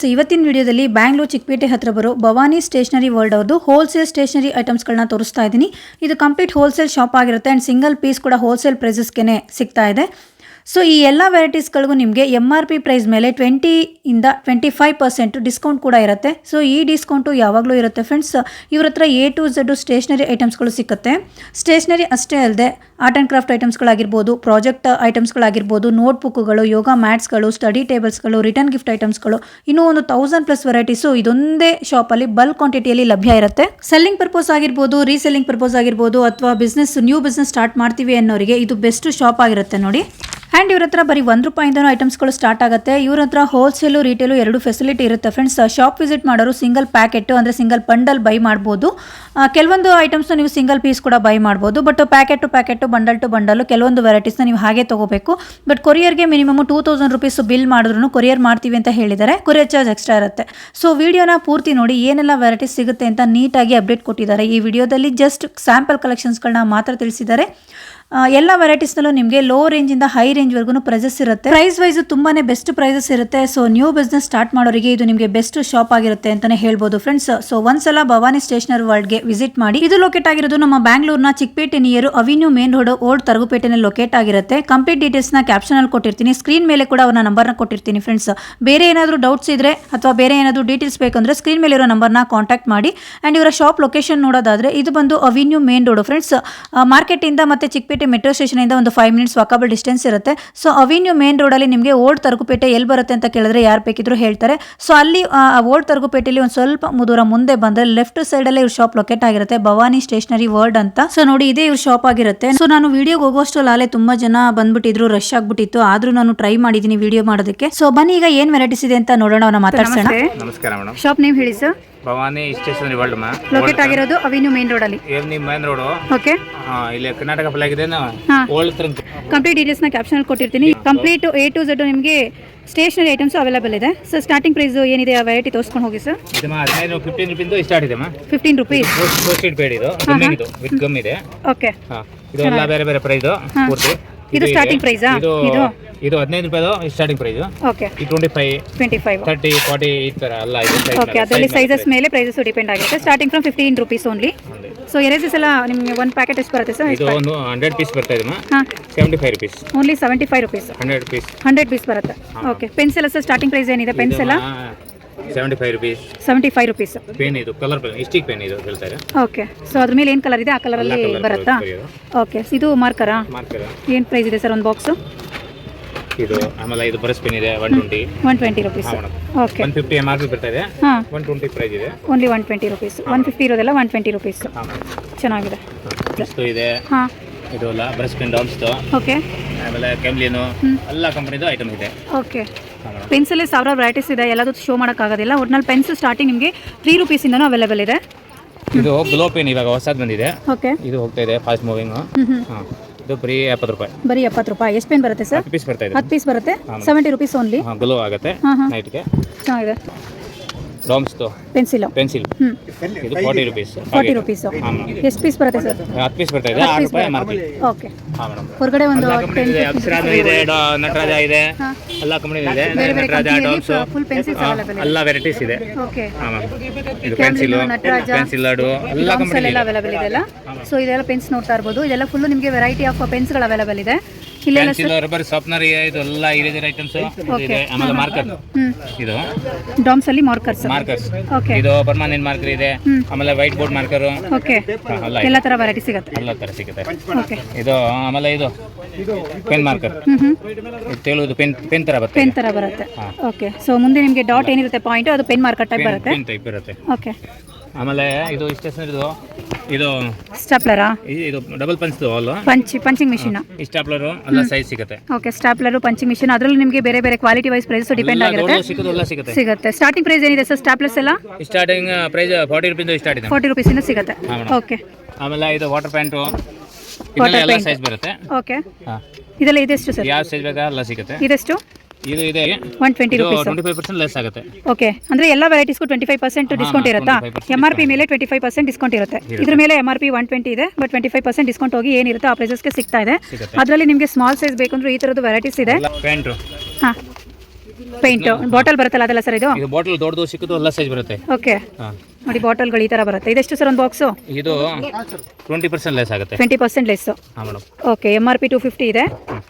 So ಇವತ್ತಿನ ವಿಡಿಯೋದಲ್ಲಿ ಬ್ಯಾಂಗ್ಳೂರ್ ಚಿಕ್ಕಪೇಟೆ ಹತ್ರ ಬರೋ ಭವಾನಿ ಸ್ಟೇಷನರಿ ವರ್ಲ್ಡ್ ಅವ್ರದ್ದು ಹೋಲ್ಸೇಲ್ ಸ್ಟೇಷನರಿ ಐಟಮ್ಸ್ಗಳನ್ನ ತೋರಿಸ್ತಾ ಇದ್ದೀನಿ. ಇದು ಕಂಪ್ಲೀಟ್ ಹೋಲ್ಸೇಲ್ ಶಾಪ್ ಆಗಿರುತ್ತೆ ಆ್ಯಂಡ್ ಸಿಂಗಲ್ ಪೀಸ್ ಕೂಡ ಹೋಲ್ಸೇಲ್ ಪ್ರೈಸಸ್ಗೆ ಸಿಗ್ತಾ ಇದೆ. ಸೊ ಈ ಎಲ್ಲ ವೆರೈಟೀಸ್ಗಳಿಗೂ ನಿಮಗೆ MRP ಪ್ರೈಸ್ ಮೇಲೆ 20ಇಂದ 25% ಡಿಸ್ಕೌಂಟ್ ಕೂಡ ಇರುತ್ತೆ. ಸೊ ಈ ಡಿಸ್ಕೌಂಟು ಯಾವಾಗಲೂ ಇರುತ್ತೆ ಫ್ರೆಂಡ್ಸ್. ಇವ್ರ ಹತ್ರ A to Z ಸ್ಟೇಷನರಿ ಐಟಮ್ಸ್ಗಳು ಸಿಗುತ್ತೆ. ಸ್ಟೇಷನರಿ ಅಷ್ಟೇ ಅಲ್ಲದೆ ಆರ್ಟ್ ಆ್ಯಂಡ್ ಕ್ರಾಫ್ಟ್ ಐಟಮ್ಸ್ಗಳಾಗಿರ್ಬೋದು, ಪ್ರಾಜೆಕ್ಟ್ ಐಟಮ್ಸ್ಗಳಾಗಿರ್ಬೋದು, ನೋಟ್ಬುಕ್ಗಳು, ಯೋಗ ಮ್ಯಾಟ್ಸ್ಗಳು, ಸ್ಟಡಿ ಟೇಬಲ್ಸ್ಗಳು, ರಿಟರ್ನ್ ಗಿಫ್ಟ್ ಐಟಮ್ಸ್ಗಳು, ಇನ್ನೂ ಒಂದು 1000+ ವೆರೈಟೀಸು ಇದೊಂದೇ ಶಾಪಲ್ಲಿ ಬಲ್ಕ್ ಕ್ವಾಂಟಿಟಿಯಲ್ಲಿ ಲಭ್ಯ ಇರುತ್ತೆ. ಸೆಲ್ಲಿಂಗ್ ಪರ್ಪೋಸ್ ಆಗಿರ್ಬೋದು, ರೀಸೆಲ್ಲಿಂಗ್ ಪರ್ಪೋಸ್ ಆಗಿರ್ಬೋದು, ಅಥವಾ ನ್ಯೂ ಬಿಸ್ನೆಸ್ ಸ್ಟಾರ್ಟ್ ಮಾಡ್ತೀವಿ ಅನ್ನೋರಿಗೆ ಇದು ಬೆಸ್ಟ್ ಶಾಪ್ ಆಗಿರುತ್ತೆ ನೋಡಿ. ಆ್ಯಂಡ್ ಇವ್ರ ಹತ್ರ ಬರೀ ₹1 ಐಟಮ್ಸ್ಗಳು ಸ್ಟಾರ್ಟ್ ಆಗುತ್ತೆ. ಇವ್ರ ಹತ್ರ ಹೋಲ್ಸೇಲು ರಿಟೇಲು ಎರಡು ಫೆಸಿಲಿಟಿ ಇರುತ್ತೆ ಫ್ರೆಂಡ್ಸ್. ಶಾಪ್ ವಿಸಿಟ್ ಮಾಡೋರು ಸಿಂಗಲ್ ಪ್ಯಾಕೆಟ್ ಅಂದರೆ ಸಿಂಗಲ್ ಬಂಡಲ್ ಬೈ ಮಾಡ್ಬೋದು. ಕೆಲವೊಂದು ಐಟಮ್ಸ್ನ ನೀವು ಸಿಂಗಲ್ ಪೀಸ್ ಕೂಡ ಬೈ ಮಾಡ್ಬೋದು. But packet to packet, bundle to bundle ಕೆಲವೊಂದು ವೆರೈಟೀಸ್ನ ನೀವು ಹಾಗೆ ತೊಗೋಬೇಕು. ಬಟ್ ಕೊರಿಯರ್ಗೆ ಮಿನಿಮಮ್ ₹2000 ಬಿಲ್ ಮಾಡಿದ್ರು ಕೊರಿಯರ್ ಮಾಡ್ತೀವಿ ಅಂತ ಹೇಳಿದ್ದಾರೆ. ಕೊರಿಯರ್ ಚಾರ್ಜ್ ಎಕ್ಸ್ಟ್ರಾ ಇರುತ್ತೆ. ಸೊ ವಿಡಿಯೋನ ಪೂರ್ತಿ ನೋಡಿ, ಏನೆಲ್ಲ ವೆರೈಟೀಸ್ ಸಿಗುತ್ತೆ ಅಂತ ನೀಟಾಗಿ ಅಪ್ಡೇಟ್ ಕೊಟ್ಟಿದ್ದಾರೆ. ಈ ವಿಡಿಯೋದಲ್ಲಿ ಜಸ್ಟ್ ಸ್ಯಾಂಪಲ್ ಕಲೆಕ್ಷನ್ಸ್ಗಳನ್ನ ಮಾತ್ರ ತಿಳಿಸಿದ್ದಾರೆ. ಎಲ್ಲ ವೆರೈಟೀಸ್ನಲ್ಲೂ ನಿಮಗೆ ಲೋ ರೇಂಜಿಂದ ಹೈ ರೇಂಜ್ವರೆಗೂ ಪ್ರೈಸಸ್ ಇರುತ್ತೆ. ಪ್ರೈಸ್ ವೈಸ್ ತುಂಬಾ ಬೆಸ್ಟ್ ಪ್ರೈಸಸ್ ಇರುತ್ತೆ. ಸೊ ನ್ಯೂ ಬಿಸ್ನೆಸ್ ಸ್ಟಾರ್ಟ್ ಮಾಡೋರಿಗೆ ಇದು ನಿಮಗೆ ಬೆಸ್ಟ್ ಶಾಪ್ ಆಗಿರುತ್ತೆ ಅಂತಲೇ ಹೇಳ್ಬೋದು ಫ್ರೆಂಡ್ಸ್. ಸೊ ಒಂದ್ಸಲ ಭವಾನಿ ಸ್ಟೇಷನರಿ ವರ್ಲ್ಡ್ಗೆ ವಿಸಿಟ್ ಮಾಡಿ. ಇದು ಲೊಕೇಟ್ ಆಗಿರೋದು ನಮ್ಮ ಬ್ಯಾಂಗ್ಳೂರ್ನ Chickpet near avenue main road old ತರಗುಪೇಟೆನಲ್ಲಿ ಲೊಕೇಟ್ ಆಗಿರುತ್ತೆ. ಕಂಪ್ಲೀಟ್ ಡೀಟೇಲ್ಸ್ನ ಕ್ಯಾಪ್ಷನಲ್ಲಿ ಕೊಟ್ಟಿರ್ತೀನಿ, ಸ್ಕ್ರೀನ್ ಮೇಲೆ ಕೂಡ ಅವರ ನಂಬರ್ನ ಕೊಟ್ಟಿರ್ತೀನಿ ಫ್ರೆಂಡ್ಸ್. ಬೇರೆ ಏನಾದರೂ ಡೌಟ್ಸ್ ಇದ್ರೆ ಅಥವಾ ಬೇರೆ ಏನಾದರೂ ಡೀಟೇಲ್ಸ್ ಬೇಕಂದ್ರೆ ಸ್ಕ್ರೀನ್ ಮೇಲೆ ಇರೋ ನಂಬರ್ನ ಕಾಂಟ್ಯಾಕ್ಟ್ ಮಾಡಿ. ಆ್ಯಂಡ್ ಇವರ ಶಾಪ್ ಲೊಕೇಶನ್ ನೋಡೋದಾದ್ರೆ ಇದು ಬಂದು ಅವಿನ್ಯೂ ಮೇನ್ ರೋಡ್ ಫ್ರೆಂಡ್ಸ್. ಮಾರ್ಕೆಟಿಂದ ಮತ್ತೆ ಚಿಕ್ಕಪೇಟೆ ಮೆಟ್ರೋ ಸ್ಟೇಷನ್ ಇಂದ ಒಂದು 5 ಮಿನಿಟ್ಸ್ ವಾಕಬಲ್ ಡಿಸ್ಟೆನ್ಸ್ ಇರುತ್ತೆ. ಸೊ ಅವಿನ್ಯೂ ಮೇನ್ ರೋಡ್ ಅಲ್ಲಿ ನಿಮಗೆ ಓಲ್ಡ್ ತರಗುಪೇಟೆ ಎಲ್ಲಿ ಬರುತ್ತೆ ಅಂತ ಕೇಳಿದ್ರೆ ಯಾರು ಬೇಕಿದ್ರು ಹೇಳ್ತಾರೆ. ಸೊ ಅಲ್ಲಿ ಓಲ್ಡ್ ತರಗುಪೇಟೆಯಲ್ಲಿ ಒಂದು ಸ್ವಲ್ಪ ದೂರ ಮುಂದೆ ಬಂದ್ರೆ ಲೆಫ್ಟ್ ಸೈಡ್ ಅಲ್ಲೇ ಇವ್ರ ಶಾಪ್ ಲೊಕೇಟ್ ಆಗಿರುತ್ತೆ, ಭವಾನಿ ಸ್ಟೇಷನರಿ ವರ್ಲ್ಡ್ ಅಂತ. ಸೊ ನೋಡಿ, ಇದೇ ಇವ್ರ ಶಾಪ್ ಆಗಿರುತ್ತೆ. ಸೊ ನಾನು ವಿಡಿಯೋಗೆ ಹೋಗೋಷ್ಟರಲ್ಲಿ ಅಲ್ಲೇ ತುಂಬಾ ಜನ ಬಂದ್ಬಿಟ್ಟಿದ್ರು, ರಶ್ ಆಗ್ಬಿಟ್ಟಿತ್ತು. ಆದ್ರೂ ನಾನು ಟ್ರೈ ಮಾಡಿದೀನಿ ವಿಡಿಯೋ ಮಾಡೋದಕ್ಕೆ. ಸೊ ಬನ್ನಿ ಈಗ ಏನ್ ವೆರೈಟೀಸ್ ಇದೆ ಅಂತ ನೋಡೋಣ, ಅವ್ರನ್ನ ಮಾತಾಡ್ಸೋಣ. ನಮಸ್ಕಾರ ಮೇಡಮ್. ಶಾಪ್ ನೇಮ್ ಹೇಳಿ sir. Bhavani stationery world locate ಆಗಿರೋದು ಅವಿನ್ಯೂ ಮೇನ್ ರೋಡ್ ಅಲ್ಲಿ. Main road. ಓಕೆ. ಇಲ್ಲಿ ಕರ್ನಾಟಕ ಫ್ಲಾಗ್ ಇದೆ. ಕಂಪ್ಲೀಟ್ ಡೀಟೇಲ್ಸ್ ನ ಕ್ಯಾಪ್ಷನ್ ಅಲ್ಲಿ ಕೊಟ್ಟಿರ್ತೀನಿ. ಕಂಪ್ಲೀಟ್ A to Z ನಿಮಗೆ ಸ್ಟೇಷನರಿ ಐಟಮ್ಸ್ ಅವೈಲೇಬಲ್ ಇದೆ. ಸರ್ ಸ್ಟಾರ್ಟಿಂಗ್ ಪ್ರೈಸ್ ಏನಿದೆ ಆ ವೆರೈಟಿ ತೋರಿಸ್ಕೊಂಡು ಹೋಗಿ ಸರ್. 15 ರೂಪಾಯಿಂದ ಸ್ಟಾರ್ಟ್ ಇದೆ. ₹15 ಪೋಸ್ಟೆಡ್ ಪೇಡ್ ಇದು, ಇದು ವಿತ್ ಗಮ್ ಇದೆ. ಓಕೆ. ಇದು ಎಲ್ಲ ಬೇರೆ ಬೇರೆ ಪ್ರೈಸ್ ಪೂರ್ತಿ. ಇದು ಸ್ಟಾರ್ಟಿಂಗ್ ಪ್ರೈಸ್ ಇದು ₹15 ಸ್ಟಾರ್ಟಿಂಗ್ ಪ್ರೈಸ್. ಓಕೆ. 25, 30, 40 ಈ ತರ ಎಲ್ಲ ಇದೆ. ಓಕೆ. ಅದರಲ್ಲಿ ಸೈಜಸ್ ಮೇಲೆ ಪ್ರೈಸಸ್ ಡಿಪೆಂಡ್ ಆಗುತ್ತೆ. Starting from ₹15 only. So erases ಎಲ್ಲ ನಿಮಗೆ ಒಂದು ಪ್ಯಾಕೆಟ್ ಎಷ್ಟು ಬರುತ್ತೆ ಸರ್? ಇದು 100 ಪೀಸ್ ಬರ್ತಾ ಇದೆ. ₹75. ಓನ್ಲಿ ₹75. 100 ಪೀಸ್ ಬರುತ್ತೆ. ಓಕೆ. ಪೆನ್ಸ್ ಎಲ್ಲ ಸರ್ ಸ್ಟಾರ್ಟಿಂಗ್ ಪ್ರೈಸ್ ಏನಿದೆ? ಪೆನ್ಸ್ ಎಲ್ಲ ₹75. ಪೆನ್ ಇದು ಕಲರ್ ಪೆನ್, ಸ್ಟಿಕ್ ಪೆನ್ ಇದು ಹೇಳ್ತಾರೆ. ಓಕೆ. ಸೊ ಅದ್ರ ಮೇಲೆ ಏನು ಕಲರ್ ಇದೆ ಆ ಕಲರ್ ಅಲ್ಲಿ ಬರುತ್ತಾ? ಓಕೆ. ಇದು ಮಾರ್ಕರಾ? ಏನು ಪ್ರೈಸ್ ಇದೆ ಸರ್ ಒಂದು ಬಾಕ್ಸ್? ಇದು ಆಮೇಲೆ ಇದು ಬ್ರಷ್ ಪೆನ್ ಇದೆ ₹120. ಓಕೆ. 150 MRP ಬರ್ತಾ ಇದೆ. 120 ಪ್ರೈಸ್ ಇದೆ. ಓನ್ಲಿ ₹120. 150 ಇರೋದೆಲ್ಲ ₹120. ಚೆನ್ನಾಗಿದೆ. ಇಷ್ಟು ಇದೆ. ಇದು ಅಲ್ಲ ಬ್ರಷ್ ಪೆನ್ ಡಾಮ್ಸ್. ಓಕೆ. ಆಮೇಲೆ ಕೆಮ್ಲಿನು ಎಲ್ಲ ಕಂಪನಿದು ಐಟಮ್ ಇದೆ. ಓಕೆ. ಪೆನ್ಸಲ್ಲಿ ಸಾವಿರಾರು ವೆರೈಟೀಸ್ ಇದೆ, ಎಲ್ಲದೂ ಶೋ ಮಾಡೋಕ್ಕಾಗೋದಿಲ್ಲ. ಒಟ್ನಲ್ಲಿ ಪೆನ್ಸ್ ಸ್ಟಾರ್ಟಿಂಗ್ ನಿಮಗೆ ₹3 ಇಂದನೂ ಅವೈಲೇಬಲ್ ಇದೆ. ಇದು ಗ್ಲೋ ಪೆನ್ ಇವಾಗ ಹೊಸದು ಬಂದಿದೆ. ಓಕೆ. ಇದು ಹೋಗ್ತಾ ಇದೆ ಫಾಸ್ಟ್ ಮೂವಿಂಗ್. ಇದು ಬರೀ ₹70. ಬರೀ ₹70. ಎಷ್ಟು ಪೆನ್ ಬರುತ್ತೆ ಸರ್? 10 ಪೀಸ್ ಬರ್ತಾ ಇದೆ. 10 ಪೀಸ್ ಬರುತ್ತೆ. ₹70 ಓನ್ಲಿ. ಗ್ಲೋ ಆಗುತ್ತೆ ನೈಟ್ಗೆ. ಚೆನ್ನಾಗಿದೆ. ಡಾಮ್ಸ್ ಪೆನ್ಸಿಲ್ ಇದು ₹40. ಎಷ್ಟು ಪೀಸ್ ಬರುತ್ತೆ ಸರ್? 10 ಪೀಸ್ ಬರ್ತಾ ಇದೆ. ₹6 MRP. ಓಕೆ. ಹೊರಗಡೆ ಒಂದು ಅಪ್ಸರಾನು ಇದೆ, ನಟರಾಜ ಇದೆ, ಎಲ್ಲ ಕಂಪನಿ ಇದೆ. ನಟರಾಜ, ಡಾಮ್ಸ್, ಫುಲ್ ಪೆನ್ಸಿಲ್ಸ್ ಅವೈಲೇಬಲ್ ಇದೆ. ಎಲ್ಲ ವೆರೈಟೀಸ್ ಇದೆ. ಓಕೆ. ಇದು ಪೆನ್ಸಿಲ್, ಪೆನ್ಸಿಲ್ ಲಾಡು ಎಲ್ಲ ಕಂಪನಿ ಎಲ್ಲ ಅವೈಲೇಬಲ್ ಇದೆ ಅಲ್ಲ. ಸೊ ಇದೆಲ್ಲ ಪೆನ್ಸ್ ನೋಡ್ತಾ ಇರಬಹುದು. ಇದೆಲ್ಲ ಫುಲ್ ನಿಮಗೆ ವೆರೈಟಿ ಆಫ್ ಪೆನ್ಸ್ಗಳು ಅವೈಲೇಬಲ್ ಇದೆ. ಪೆನ್ಸಿಲ್, ರಬ್ಬರ್, ಶಾರ್ಪ್ನರ್ ಇದು ಎಲ್ಲ ಇರೇಸರ್ ಐಟಮ್ಸ್ ಇದೆ. ಆಮೇಲೆ ಮಾರ್ಕರ್, ಇದು ಡಾಮ್ಸ್ ಅಲ್ಲಿ ಮಾರ್ಕರ್ಸ್. ಓಕೆ. ಇದು ಪರ್ಮನೆಂಟ್ ಮಾರ್ಕರ್ ಇದೆ. ಆಮೇಲೆ ವೈಟ್ ಬೋರ್ಡ್ ಮಾರ್ಕರ್. ಓಕೆ. ಎಲ್ಲ ತರ ವೆರೈಟಿ ಸಿಗುತ್ತೆ. ಎಲ್ಲ ತರ ಸಿಗುತ್ತೆ. ಓಕೆ. ಇದು ಆಮೇಲೆ ಇದು ಪೆನ್ ಮಾರ್ಕರ್. ಇದು ಪೆನ್ ತರ ಬರುತ್ತೆ. ಪೆನ್ ತರ ಬರುತ್ತೆ. ಓಕೆ. ಸೊ ಮುಂದೆ ನಿಮಗೆ ಡಾಟ್ ಏನಿರುತ್ತೆ ಪಾಯಿಂಟ್, ಅದು ಪೆನ್ ಮಾರ್ಕರ್ ಟೈಪ್ ಬರುತ್ತೆ. ಪೆನ್ ಟೈಪ್ ಇರುತ್ತೆ. ಓಕೆ. ಆಮೇಲೆ ಇದು ಸ್ಟೇಷನರಿದು ಇದು ಸ್ಟಾಪ್ಲರಾ, ಇದು double ಪಂಚ್ದು all punching machine. Stapler ಎಲ್ಲ ಸೈಜ್ ಸಿಗುತ್ತೆ. ಓಕೆ. ಸ್ಟಾಪ್ಲರ್, ಪಂಚಿಂಗ್ ಮಿಷಿನ್, ಅದರಲ್ಲಿ ನಿಮಗೆ ಬೇರೆ ಬೇರೆ ಕ್ವಾಲಿಟಿ ವೈಸ್ ಪ್ರೈಸ್ ಡಿಪೆಂಡ್ ಆಗಿರುತ್ತೆ. ಸಿಗುತ್ತೆ. ಸ್ಟಾರ್ಟಿಂಗ್ ಪ್ರೈಸ್ ಏನಿದೆ ಸರ್ ಸ್ಟಾಪ್ಲರ್ಸ್ ಎಲ್ಲ? ಸ್ಟಾರ್ಟಿಂಗ್ ಪ್ರೈಸ್ ₹40 ಸ್ಟಾರ್ಟ್ ಇದೆ. ₹40 ಸಿಗುತ್ತೆ. ಓಕೆ. ಆಮೇಲೆ ಇದು ವಾಟರ್ ಪ್ಯಾಂಟು ಎಲ್ಲ ಸೈಜ್ ಬರುತ್ತೆ. ಓಕೆ. ಇದೆಲ್ಲ ಇದೆಷ್ಟು ಸರ್? ಯಾವ ಸೈಜ್ ಬೇಕಾ ಎಲ್ಲ ಸಿಗುತ್ತೆ. ಇದೆಷ್ಟು? ಇದು ಇದೆ ₹120. 25% ಲೆಸ್ ಆಗುತ್ತೆ. ಓಕೆ. ಅಂದ್ರೆ ಎಲ್ಲ ವೆರೈಟೀಸ್ಗೂ 25% ಡಿಸ್ಕೌಂಟ್ ಇರುತ್ತಾ? MRP ಮೇಲೆ 25% ಡಿಸ್ಕೌಂಟ್ ಇರುತ್ತೆ. ಇದ್ರ ಮೇಲೆ MRP 120 ಇದೆ, ಬಟ್ 25% ಡಿಸ್ಕೌಂಟ್ ಹೋಗಿ ಏನಿರುತ್ತೆ ಆ ಪ್ರೈಸಸ್ಗೆ ಸಿಗ್ತಾ ಇದೆ. ಅದರಲ್ಲಿ ನಿಮಗೆ ಸ್ಮಾಲ್ ಸೈಜ್ ಬೇಕಂದ್ರೆ ಈ ತರದ್ದು ವೆರೈಟೀಸ್ ಇದೆ. ಪ್ಯಾಂಟ್ ಪೇಂಟ್ ಬಾಟಲ್ ಬರುತ್ತಲ್ಲ ಅದಲ್ಲ ಸರ್ ಇದು? ಇದು ಬಾಟಲ್ ದೊಡ್ಡದು ಸಿಕ್ಕುದು ಎಲ್ಲ ಸೈಜ್ ಬರುತ್ತೆ. ಓಕೆ ಹಾಂ ನೋಡಿ ಬಾಟಲ್ಗಳು ಈ ಥರ ಬರುತ್ತೆ. ಇದೆಷ್ಟು ಸರ್ ಒಂದು ಬಾಕ್ಸು? ಇದು 20% ಲೆಸ್ ಆಗುತ್ತೆ. 20% ಲೆಸ್ಸು. ಹಾಂ ಮೇಡಮ್. ಓಕೆ MRP 250 ಇದೆ,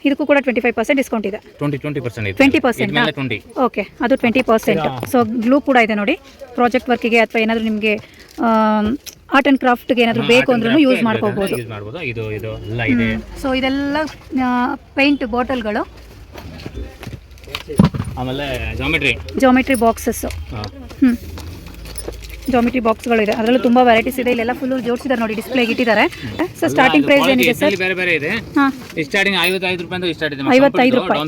ಇದಕ್ಕೂ ಕೂಡ 25% ಡಿಸ್ಕೌಂಟ್ ಇದೆ. 20% ಇದೆ. 20%? 20. ಓಕೆ, ಅದು 20%. ಸೊ ಗ್ಲೂ ಕೂಡ ಇದೆ ನೋಡಿ, ಪ್ರಾಜೆಕ್ಟ್ ವರ್ಕಿಗೆ ಅಥವಾ ಏನಾದರೂ ನಿಮಗೆ ಆರ್ಟ್ ಆ್ಯಂಡ್ ಕ್ರಾಫ್ಟ್ಗೆ ಏನಾದರೂ ಬೇಕು ಅಂದ್ರೂ ಯೂಸ್ ಮಾಡ್ಕೋಬೋದು. ಇದು ಎಲ್ಲ ಇದೆ. ಸೊ ಇದೆಲ್ಲ ಪೇಂಟ್ ಬಾಟಲ್ಗಳು, ಆಮೇಲೆ ಜಾಮೆಟ್ರಿ ಬಾಕ್ಸಸ್. ಜಾಮೆಟ್ರಿ ಬಾಕ್ಸ್ಗಳು ಇದೆ, ಅದರಲ್ಲೂ ತುಂಬ ವೆರೈಟೀಸ್ ಇದೆ. ಇಲ್ಲೆಲ್ಲ ಫುಲ್ ಜೋಡಿಸಿದ್ದಾರೆ ನೋಡಿ, ಡಿಸ್ಪ್ಲೇಗೆ ಇಟ್ಟಿದ್ದಾರೆ. ಸೊ ಸ್ಟಾರ್ಟಿಂಗ್ ಪ್ರೈಸ್ ಏನಿದೆ ಸರ್? ಬೇರೆ ಬೇರೆ ಇದೆ. ಹಾಂ, ಸ್ಟಾರ್ಟಿಂಗ್ 55 ರೂಪಾಯಿಂದ ಸ್ಟಾರ್ಟ್ ಇದೆ. 55 ರೂಪಾಯಿ.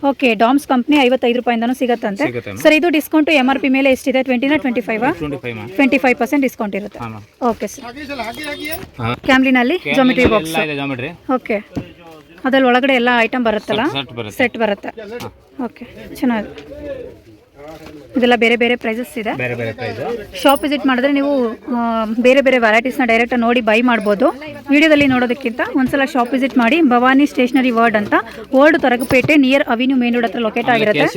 ಓಕೆ, ಡಾಮ್ಸ್ ಕಂಪ್ನಿ 55 ರೂಪಾಯಿಂದನೂ ಸಿಗುತ್ತಂತೆ ಸರ್. ಇದು ಡಿಸ್ಕೌಂಟ್ MRP ಮೇಲೆ ಎಷ್ಟಿದೆ? 20 25? 25% ಡಿಸ್ಕೌಂಟ್ ಇರುತ್ತೆ. Okay sir. ಕ್ಯಾಮ್ಲಿನಲ್ಲಿ ಜಾಮೆಟ್ರಿ ಬಾಕ್ಸ್. ಓಕೆ, ಅದ್ರಲ್ಲಿ ಒಳಗಡೆ ಎಲ್ಲ ಐಟಮ್ ಬರುತ್ತಲ್ಲ, ಸೆಟ್ ಬರುತ್ತೆ. ಓಕೆ, ಚೆನ್ನಾಗಿ. ಇದೆಲ್ಲ ಬೇರೆ ಬೇರೆ ಪ್ರೈಸಸ್ ಇದೆ. ಶಾಪ್ ವಿಸಿಟ್ ಮಾಡಿದ್ರೆ ನೀವು ಬೇರೆ ಬೇರೆ ವೆರೈಟೀಸ್ನ ಡೈರೆಕ್ಟ್ ನೋಡಿ ಬೈ ಮಾಡ್ಬೋದು. ವಿಡಿಯೋದಲ್ಲಿ ನೋಡೋದಕ್ಕಿಂತ ಒಂದ್ಸಲ ಶಾಪ್ ವಿಸಿಟ್ ಮಾಡಿ. ಭವಾನಿ ಸ್ಟೇಷನರಿ ವರ್ಲ್ಡ್ ಅಂತ, world Taragupete near avenue main road ಹತ್ರ ಲೊಕೇಟ್ ಆಗಿರುತ್ತೆ.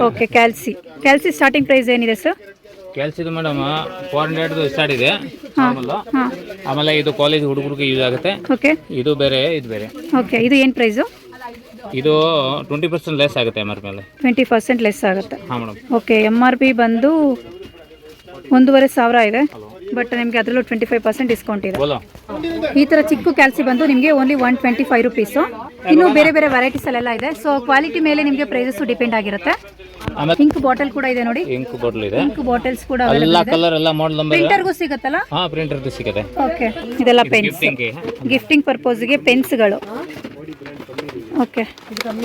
ಓಕೆ, ಕ್ಯಾಲ್ಸಿ ಸ್ಟಾರ್ಟಿಂಗ್ ಪ್ರೈಸ್ ಏನಿದೆ ಸರ್? ಕ್ಯಾಲ್ಸಿದು ಮೇಡಮ್ 400 ಸ್ಟಾರ್ಟ್ ಇದೆ. ಆಮೇಲೆ ಇದು ಕಾಲೇಜ್ ಹುಡುಗರಿಗೆ ಯೂಸ್ ಆಗುತ್ತೆ. ಓಕೆ, ಇದು ಬೇರೆ, ಇದು ಬೇರೆ. ಓಕೆ, ಇದು ಏನು ಪ್ರೈಸು? ಇದು 20% ಲೆಸ್ ಆಗುತ್ತೆ MRP ಮೇಲೆ. 20% ಲೆಸ್ ಆಗುತ್ತೆ. ಹಾಂ ಮೇಡಮ್. ಓಕೆ, MRP ಬಂದು 1,500 ಇದೆ, ಬಟ್ ನಿಮಗೆ ಅದರಲ್ಲೂ 25% ಡಿಸ್ಕೌಂಟ್ ಇದೆ. ಈ ಥರ ಚಿಕ್ಕ ಕ್ಯಾಲ್ಸಿ ಬಂದು ನಿಮಗೆ ಓನ್ಲಿ 125 ರುಪೀಸು. ಇನ್ನೂ ಬೇರೆ ಬೇರೆ ವೆರೈಟೀಸಲ್ಲೆಲ್ಲ ಇದೆ. ಸೊ ಕ್ವಾಲಿಟಿ ಮೇಲೆ ನಿಮಗೆ ಪ್ರೈಸಸ್ಸು ಡಿಪೆಂಡ್ ಆಗಿರುತ್ತೆ. ಇಂಕ್ ಬಾಟಲ್ ಕೂಡ ಇದೆ ನೋಡಿ, ಇಂಕ್ ಬಾಟಲ್ಸ್ ಕೂಡ ಅವೈಲೇಬಲ್ ಇದೆ. ಪ್ರಿಂಟರ್ಗೂ ಸಿಗುತ್ತಲ್ಲ? ಹಾಂ, ಪ್ರಿಂಟರ್ಗೂ ಸಿಗುತ್ತೆ. ಓಕೆ, ಇದೆಲ್ಲ ಪೆನ್ಸ್, ಗಿಫ್ಟಿಂಗ್ ಪರ್ಪಸ್ಗೆ ಪೆನ್ಸ್ಗಳು. ಓಕೆ,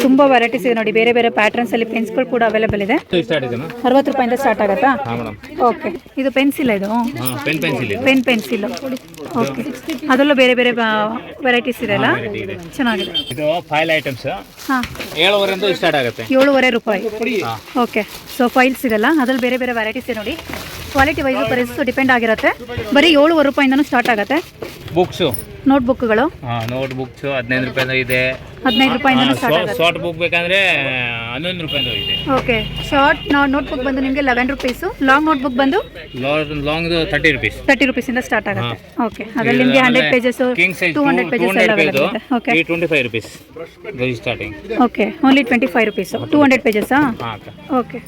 ತುಂಬ ವೆರೈಟೀಸ್ ಇದೆ ನೋಡಿ, ಬೇರೆ ಬೇರೆ ಪ್ಯಾಟರ್ನ್ಸ್ ಅಲ್ಲಿ ಪೆನ್ಸ್ಗಳು ಕೂಡ ಅವೈಲೇಬಲ್ ಇದೆ. 60 ರೂಪಾಯಿಂದ ಸ್ಟಾರ್ಟ್ ಆಗುತ್ತಾ? ಓಕೆ, ಇದು ಪೆನ್ಸಿಲ್, ಇದು ಪೆನ್ಸಿಲ್. ಓಕೆ, ಅದರಲ್ಲೂ ಬೇರೆ ಬೇರೆ ವೆರೈಟೀಸ್ ಇದೆ ಅಲ್ಲ, ಚೆನ್ನಾಗಿದೆ. ಇದು ಫೈಲ್ ಐಟಮ್ಸ್. ಹಾಂ, 7.5 ಸ್ಟಾರ್ಟ್ ಆಗುತ್ತೆ. 7.5 ರೂಪಾಯಿ. ಓಕೆ, ಸೊ ಫೈಲ್ಸ್ ಇದೆಲ್ಲ, ಅದ್ರಲ್ಲಿ ಬೇರೆ ಬೇರೆ ವೆರೈಟೀಸ್ ಇದೆ ನೋಡಿ. ಕ್ವಾಲಿಟಿ ವೈಸ್ ಪ್ರೈಸ್ ಡಿಪೆಂಡ್ ಆಗಿರುತ್ತೆ. ಬರೀ 7.5 ರೂಪಾಯಿಂದನೂ ಸ್ಟಾರ್ಟ್ ಆಗುತ್ತೆ. ಬುಕ್ಸು, ನೋಟ್ಬುಕ್ಗಳು. ನೋಟ್ ಬುಕ್ಸ್ 15 ರೂಪಾಯಿಂದ ಇದೆ. 15 ರೂಪಾಯಿಂದ ಸ್ಟಾರ್ಟ್ ಆಗುತ್ತೆ. ಶಾರ್ಟ್ ಬುಕ್ ಬೇಕಂದ್ರೆ 11 ರೂಪಾಯಿಂದ ಇದೆ. ಓಕೆ, ಶಾರ್ಟ್ ನೋಟ್ಬುಕ್ ಬಂದು ನಿಮಗೆ 11 ರುಪೀಸು. ಲಾಂಗ್ ನೋಟ್ಬುಕ್ ಬಂದು ಲಾಂಗ್ 30 ರೂಪೀಸ್. 30 ರೂಪೀಸಿಂದ ಸ್ಟಾರ್ಟ್ ಆಗುತ್ತೆ. ಓಕೆ, ಅದರಲ್ಲಿ ನಿಮಗೆ 100 ಪೇಜಸ್, 200 ಪೇಜಸ್ ಎಲ್ಲ ಅವೈಲೇಬಲ್ ಇದೆ. Okay, 25 rupees starting. Okay, only 25 rupees, 200 ಪೇಜಸ್ಸಾ? ಓಕೆ,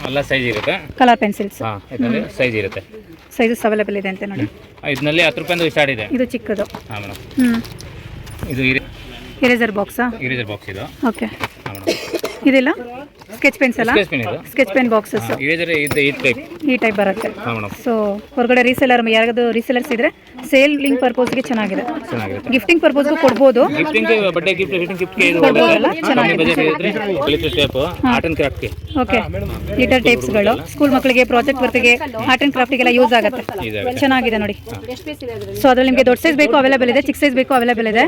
ಎಲ್ಲ ಸೈಜ್ ಇರುತ್ತೆ. ಕಲರ್ ಪೆನ್ಸಿಲ್ಸ್ ಸೈಜ್ ಇರುತ್ತೆ. ಸೈಜಸ್ ಅವೈಲೇಬಲ್ ಇದೆ ಅಂತ ನೋಡಿ. ಇದರಲ್ಲಿ 10 ರೂಪಾಯಿಂದ ಸ್ಟಾರ್ಟ್ ಇದೆ. ಇದು ಚಿಕ್ಕದು. ಹಾಂ ಮೇಡಮ್. ಇದು ಇರೇಸರ್ ಬಾಕ್ಸಾ? ಇರೇಸರ್ ಬಾಕ್ಸ್ ಇದು. ಓಕೆ, ಇದೆಲ್ಲ ಸ್ಕೆಚ್ ಪೆನ್ಸ್ ಅಲ್ಲ? Sketch pen boxes. ಈ ಟೈಪ್ ಬರುತ್ತೆ. ಸೊ ಹೊರಗಡೆ ರೀಸೆಲರ್, ಯಾರಾದರೂ ರೀಸೆಲರ್ಸ್ ಇದ್ರೆ ಸೇಲಿಂಗ್ ಪರ್ಪಸ್ಗೆ ಚೆನ್ನಾಗಿದೆ. ಗಿಫ್ಟಿಂಗ್ ಪರ್ಪಸ್ಗೂ ಕೊಡ್ಬೋದು. ಓಕೆ, ಲಿಟರ್ ಟೇಪ್ಸ್ಗಳು ಸ್ಕೂಲ್ ಮಕ್ಕಳಿಗೆ, ಪ್ರಾಜೆಕ್ಟ್ ವರ್ಕ್ಗೆ, ಆರ್ಟ್ ಆ್ಯಂಡ್ ಕ್ರಾಫ್ಟಿಗೆಲ್ಲ ಯೂಸ್ ಆಗುತ್ತೆ. ಚೆನ್ನಾಗಿದೆ ನೋಡಿ. ಸೊ ಅದ್ರಲ್ಲಿ ನಿಮಗೆ ದೊಡ್ಡ ಸೈಜ್ ಬೇಕು ಅವೈಲೇಬಲ್ ಇದೆ, ಚಿಕ್ಕ ಸೈಜ್ ಬೇಕು ಅವೈಲೇಬಲ್ ಇದೆ.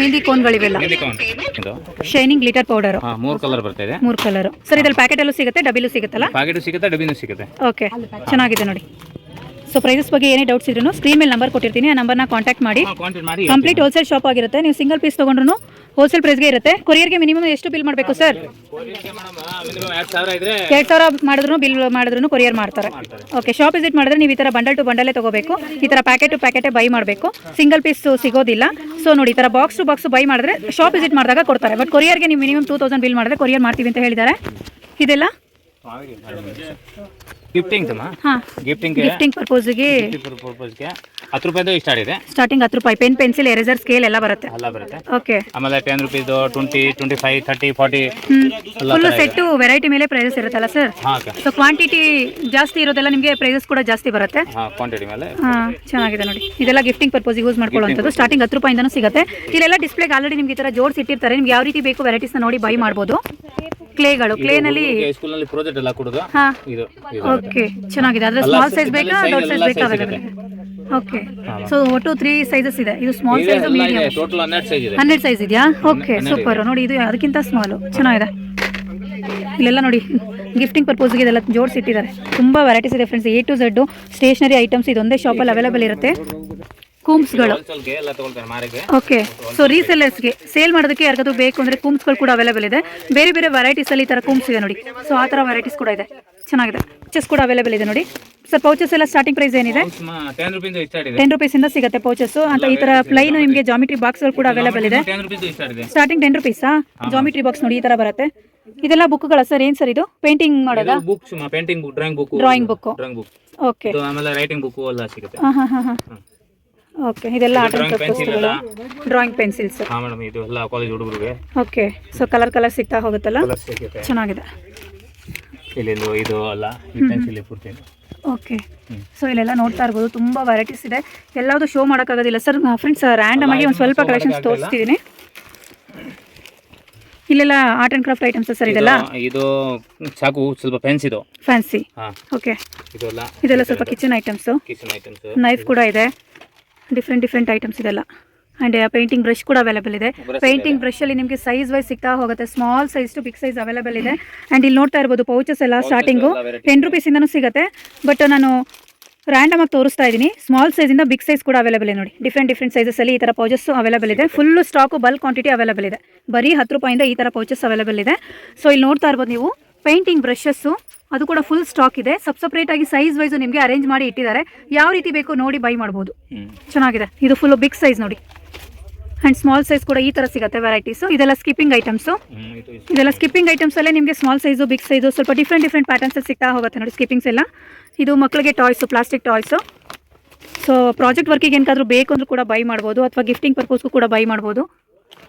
ಮೆಹಂದಿ ಕೋನ್ಗಳಿವೆಲ್ಲ. ಶೈನಿಂಗ್ ಗ್ಲಿಟರ್ ಪೌಡರ್ 3 ಕಲರ್ ಬರ್ತಾ ಇದೆ. 3 ಕಲರ್ ಸರ್. ಇದ್ರಲ್ಲಿ ಪ್ಯಾಕೆಟ್ ಅಲ್ಲೂ ಸಿಗುತ್ತೆ, ಡಬ್ಬಿಲೂ ಸಿಗುತ್ತಲ್ಲ? ಪ್ಯಾಕೆಟ್ ಸಿಗುತ್ತೆ, ಡಬ್ಬಿನೂ ಸಿಗುತ್ತೆ. ಓಕೆ, ಚೆನ್ನಾಗಿದೆ ನೋಡಿ. ಸೊ ಪ್ರೈಸಸ್ ಬಗ್ಗೆ ಏನೇ ಡೌಟ್ಸ್ ಇದ್ರೂ ಸ್ಕ್ರೀನ್ ಮೇಲೆ ನಂಬರ್ ಕೊಟ್ಟಿರ್ತೀನಿ, ಆ ನಂಬರ್ನ ಕಾಂಟ್ಯಾಕ್ಟ್ ಮಾಡಿ. ಕಂಪ್ಲೀಟ್ ಹೋಲ್ಸೇಲ್ ಶಾಪ್ ಆಗಿರುತ್ತೆ. ನೀವು ಸಿಂಗಲ್ ಪೀಸ್ ತೊಗೊಂಡ್ರು ಹೋಲ್ಸೇಲ್ ಪ್ರೈಸ್ಗೆ ಇರುತ್ತೆ. ಕೊರಿಯರ್ಗೆ ಮಿನಿಮಮ್ ಎಷ್ಟು ಬಿಲ್ ಮಾಡಬೇಕು ಸರ್? 2,000 ಮಾಡಿದ್ರು ಕೊರಿಯರ್ ಮಾಡ್ತಾರೆ. ಓಕೆ, ಶಾಪ್ ವಿಸಿಟ್ ಮಾಡಿದ್ರೆ ನೀವು ಈ ಥರ ಬಂಡಲ್ ಟು ಬಂಡಲೇ ತೊಗೋಬೇಕು. ಈ ಥರ ಪ್ಯಾಕೆಟ್ ಟು ಪ್ಯಾಕೆಟೇ ಬೈ ಮಾಡಬೇಕು, ಸಿಂಗಲ್ ಪೀಸ್ ಸಿಗೋದಿಲ್ಲ. ಸೊ ನೋಡಿ, ಈ ಥರ ಬಾಕ್ಸ್ ಟು ಬಾಕ್ಸ್ ಬೈ ಮಾಡಿದ್ರೆ ಶಾಪ್ ವಿಸಿಟ್ ಮಾಡಿದಾಗ ಕೊಡ್ತಾರೆ. ಬಟ್ ಕೊರಿಯರ್ಗೆ ನೀವು ಮಿನಿಮಮ್ 2,000 ಬಿಲ್ ಮಾಡಿದ್ರೆ ಕೊರಿಯರ್ ಮಾಡ್ತೀವಿ ಅಂತ ಹೇಳಿದ್ದಾರೆ. ಇದೆಲ್ಲ ಗಿಫ್ಟಿಂಗ್ ಪರ್ಪಸ್ಗೆ 10 ರೂಪಾಯಿದು ಸ್ಟಾರ್ಟ್ ಇದೆ. ಸ್ಟಾರ್ಟಿಂಗ್ 10 ರೂಪಾಯಿ. ಪೆನ್, ಪೆನ್ಸಿಲ್, ಎರೇಸರ್, ಸ್ಕೇಲ್ ಎಲ್ಲ ಬರುತ್ತೆ. ಓಕೆ, ಆಮೇಲೆ 10 ರೂಪೀಸ್, 20, 25, 30, 40 ಫುಲ್ ಸೆಟ್ಟು ವೆರೈಟಿ ಮೇಲೆ ಪ್ರೈಸಸ್ ಇರುತ್ತಲ್ಲ ಸರ್? ಸೊ ಕ್ವಾಂಟಿಟಿ ಜಾಸ್ತಿ ಇರೋದೆಲ್ಲ ನಿಮಗೆ ಪ್ರೈಸಸ್ ಕೂಡ ಜಾಸ್ತಿ ಬರುತ್ತೆ. ಕ್ವಾಂಟಿಟಿ ಮೇಲೆ. ಚೆನ್ನಾಗಿದೆ ನೋಡಿ. ಇದೆಲ್ಲ ಗಿಫ್ಟಿಂಗ್ ಪರ್ಪಸ್ ಯೂಸ್ ಮಾಡ್ಕೊಳ್ಳುವಂಥದ್ದು. ಸ್ಟಾರ್ಟಿಂಗ್ 10 ರೂಪಾಯಿಂದನೂ ಸಿಗುತ್ತೆ. ಇಲ್ಲೆಲ್ಲ ಡಿಸ್ಪ್ಲೇಗೆ ಆಲ್ರೆಡಿ ನಿಮ್ಗೆ ಈ ಥರ ಜೋಡಿಸಿ ಇಟ್ಟಿರ್ತಾರೆ. ನಿಮ್ಗೆ ಯಾವ ರೀತಿ ಬೇಕು ವೆರೈಟೀಸ್ನ ನೋಡಿ ಬೈ ಮಾಡ್ಬೋದು. ಕ್ಲೇಗಳು, ಕ್ಲೇನಲ್ಲಿ ಸ್ಕೂಲ್ನಲ್ಲಿ ಪ್ರಾಜೆಕ್ಟ್ ಎಲ್ಲ ಕೊಡೋದು. ಇದು ಓಕೆ, ಚೆನ್ನಾಗಿದೆ. ಅದ್ರ ಸ್ಮಾಲ್ ಸೈಜ್ ಬೇಕಾ, ದೊಡ್ಡ ಸೈಜ್ ಬೇಕಾ? ಅವೈಲೇಬಲ್. ಓಕೆ, ಸೊ ಒಟ್ಟು 3 ಸೈಜಸ್ ಇದೆ. ಇದು small size, medium, total 12 size ಇದೆ. 12 ಸೈಜ್ ಇದೆಯಾ? Okay, super. ನೋಡಿ, ಇದು ಅದಕ್ಕಿಂತ ಸ್ಮಾಲು, ಚೆನ್ನಾಗಿದೆ. ಇಲ್ಲೆಲ್ಲ ನೋಡಿ ಗಿಫ್ಟಿಂಗ್ ಪರ್ಪಸ್ಗೆ ಇದೆಲ್ಲ ಜೋಡಿಸಿಟ್ಟಿದ್ದಾರೆ. ತುಂಬ ವೆರೈಟೀಸ್ ಇದೆ friends. A to Z stationery items ಇದೊಂದೇ ಶಾಪಲ್ಲಿ ಅವೈಲೇಬಲ್ ಇರುತ್ತೆ. ಕೂಮ್ಸ್ಗಳು. ಹೋಲ್ಸೇಲ್ಗೆ ಎಲ್ಲ ತಗೊಳ್ತಾರೆ ಮಾರಿಗೆ. ಓಕೆ, ಸೊ ರೀಸೆಲ್ಲರ್ಸ್ಗೆ ಸೇಲ್ ಮಾಡೋದಕ್ಕೆ ಯಾರಿಗಾದ್ರು ಬೇಕು ಅಂದರೆ ಕೂಮ್ಸ್ಗಳು ಕೂಡ ಅವೈಲೇಬಲ್ ಇದೆ. ಬೇರೆ ಬೇರೆ ವೆರೈಟೀಸಲ್ಲಿ ಈ ಥರ ಕೂಮ್ಸ್ ಇದೆ ನೋಡಿ. ಸೊ ಆ ಥರ ವೆರೈಟೀಸ್ ಕೂಡ ಇದೆ, ಚೆನ್ನಾಗಿದೆ. ಪೌಚಸ್ ಕೂಡ ಅವೈಲೇಬಲ್ ಇದೆ ನೋಡಿ ಸರ್. ಪೌಚಸ್ ಎಲ್ಲ ಸ್ಟಾರ್ಟಿಂಗ್ ಪ್ರೈಸ್ ಏನಿದೆ? 10 ರೂಪಾಯಿಂದ ಸ್ಟಾರ್ಟ್ ಇದೆ. 10 ರೂಪೀಸಿಂದ ಸಿಗುತ್ತೆ ಪೌಚಸ್ ಅಂತ. ಈ ಥರ ಪ್ಲೈನ್ ನಿಮಗೆ ಜಾಮಿಟ್ರಿ ಬಾಕ್ಸ್ಗಳು ಕೂಡ ಅವೈಲೇಬಲ್ ಇದೆ. 10 ರೂಪಾಯಿಂದ ಸ್ಟಾರ್ಟ್ ಇದೆ. ಸ್ಟಾರ್ಟಿಂಗ್ 10 ರೂಪೀಸಾ? ಜಾಮಿಟ್ರಿ ಬಾಕ್ಸ್ ನೋಡಿ ಈ ಥರ ಬರುತ್ತೆ. ಇದೆಲ್ಲ ಬುಕ್ಗಳ ಸರ್? ಏನು ಸರ್ ಇದು? ಪೇಂಟಿಂಗ್ ಮಾಡೋದಾ? Books, painting book, drawing book. Drawing book. Okay. ಇದು ಆಮೇಲೆ ರೈಟಿಂಗ್ ಬುಕ್ ಎಲ್ಲ ಸಿಗುತ್ತೆ. ಹಾಂ. ಓಕೆ, ಇದೆಲ್ಲ ಆರ್ಟ್ ಆ್ಯಂಡ್ ಪೆನ್ಸಿಲ್ ಎಲ್ಲ, ಡ್ರಾಯಿಂಗ್ ಪೆನ್ಸಿಲ್ಸ್. ಹಾಂ ಮೇಡಮ್, ಇದು ಎಲ್ಲ ಕಾಲೇಜ್ ಹುಡುಗರಿಗೆ. ಓಕೆ, ಸೊ ಕಲರ್ ಸಿಗ್ತಾ ಹೋಗುತ್ತಲ್ಲ, ಕಲರ್ ಸಿಗುತ್ತೆ. ಚೆನ್ನಾಗಿದೆ. ಇಲ್ಲಿಂದು ಇದು ಅಲ್ಲ, ಈ ಪೆನ್ಸಿಲ್ ಪೂರ್ತಿ. ಓಕೆ, ಸೊ ಇಲ್ಲೆಲ್ಲ ನೋಡ್ತಾ ಇರ್ಬೋದು, ತುಂಬ ವೆರೈಟೀಸ್ ಇದೆ. ಎಲ್ಲಾವುದು ಶೋ ಮಾಡೋಕ್ಕಾಗೋದಿಲ್ಲ ಸರ್. ಫ್ರೆಂಡ್ಸ್, ರ್ಯಾಂಡಮ್ ಆಗಿ ಒಂದು ಸ್ವಲ್ಪ ಕಲೆಕ್ಷನ್ಸ್ ತೋರಿಸ್ತಿದ್ದೀನಿ. ಇಲ್ಲೆಲ್ಲ art and craft items sir ಇದೆಲ್ಲ? ಇದು ಚಾಕು, ಸ್ವಲ್ಪ ಪೆನ್ಸ್ ಇದು ಫ್ಯಾನ್ಸಿ. ಓಕೆ, ಇದೆಲ್ಲ ಸ್ವಲ್ಪ ಕಿಚನ್ ಐಟಮ್ಸು. ನೈಫ್ ಕೂಡ ಇದೆ, ಡಿಫ್ರೆಂಟ್ ಐಟಮ್ಸ್ ಇದೆಲ್ಲ. ಆ್ಯಂಡ್ ಪೇಂಟಿಂಗ್ ಬ್ರಷ್ ಕೂಡ ಅವೈಲೇಬಲ್ ಇದೆ. ಪೇಂಟಿಂಗ್ ಬ್ರಷಲ್ಲಿ ನಿಮಗೆ ಸೈಜ್ ವೈಸ್ ಸಿಗ್ತಾ ಹೋಗುತ್ತೆ. Small size to big size available ಇದೆ. ಆ್ಯಂಡ್ ಇಲ್ಲಿ ನೋಡ್ತಾ ಇರ್ಬೋದು ಪೌಚಸ್ ಎಲ್ಲ ಸ್ಟಾರ್ಟಿಂಗು 10 ರೂಪೀಸಿಂದನೂ ಸಿಗುತ್ತೆ. ಬಟ್ ನಾನು ರ್ಯಾಂಡಮ್ ಆಗಿ ತೋರಿಸ್ತಾ ಇದ್ದೀನಿ. ಸ್ಮಾಲ್ ಸೈಜಿಂದ ಬಿಗ್ ಸೈಜ್ ಕೂಡ ಅವೈಲೇಬಲ್ ಇದೆ ನೋಡಿ. ಡಿಫ್ರೆಂಟ್ ಸೈಜಸ್ಸಲ್ಲಿ ಈ ಥರ ಪೌಚಸ್ಸು ಅವೈಲೇಬಲ್ ಇದೆ. Full stock bulk quantity available ಇದೆ. ಬರೀ 10 ರೂಪಾಯಿಂದ ಈ ಥರ ಪೌಚಸ್ ಅವೈಲೇಬಲ್ ಇದೆ. ಸೊ ಇಲ್ಲಿ ನೋಡ್ತಾ ಇರ್ಬೋದು ನೀವು ಪೇಂಟಿಂಗ್ ಬ್ರಷಸ್ಸು, ಅದು ಕೂಡ ಫುಲ್ ಸ್ಟಾಕ್ ಇದೆ. ಸಪ್ರೇಟಾಗಿ ಸೈಜ್ ವೈಸು ನಿಮಗೆ ಅರೇಂಜ್ ಮಾಡಿ ಇಟ್ಟಿದ್ದಾರೆ. ಯಾವ ರೀತಿ ಬೇಕು ನೋಡಿ ಬೈ ಮಾಡ್ಬೋದು. ಚೆನ್ನಾಗಿದೆ. ಇದು ಫುಲ್ಲು ಬಿಗ್ ಸೈಜ್ ನೋಡಿ. ಆ್ಯಂಡ್ ಸ್ಮಾಲ್ ಸೈಜ್ ಕೂಡ ಈ ಥರ ಸಿಗುತ್ತೆ ವೆರೈಟೀಸು. ಇದೆಲ್ಲ ಸ್ಕಿಪ್ಪಿಂಗ್ ಐಟಮ್ಸು. ಇದೆಲ್ಲ ಸ್ಕಿಪ್ಪಿಂಗ್ ಐಟಮ್ಸಲ್ಲೇ ನಿಮಗೆ ಸ್ಮಾಲ್ ಸೈಜು, ಬಿಗ್ ಸೈಜು, ಸ್ವಲ್ಪ ಡಿಫ್ರೆಂಟ್ ಪ್ಯಾಟರ್ನ್ಸಲ್ಲಿ ಸಿಗ್ತಾ ಹೋಗುತ್ತೆ ನೋಡಿ ಸ್ಕಿಪ್ಪಿಂಗ್ಸ್ ಎಲ್ಲ. ಇದು ಮಕ್ಕಳಿಗೆ toys, plastic toys. So project ವರ್ಕಿಗೆ ಏನಾದರೂ ಬೇಕು ಅಂದ್ರೂ ಕೂಡ ಬೈ ಮಾಡ್ಬೋದು, ಅಥವಾ ಗಿಫ್ಟಿಂಗ್ ಪರ್ಪಸ್ಗೂ ಕೂಡ ಬೈ ಮಾಡ್ಬೋದು.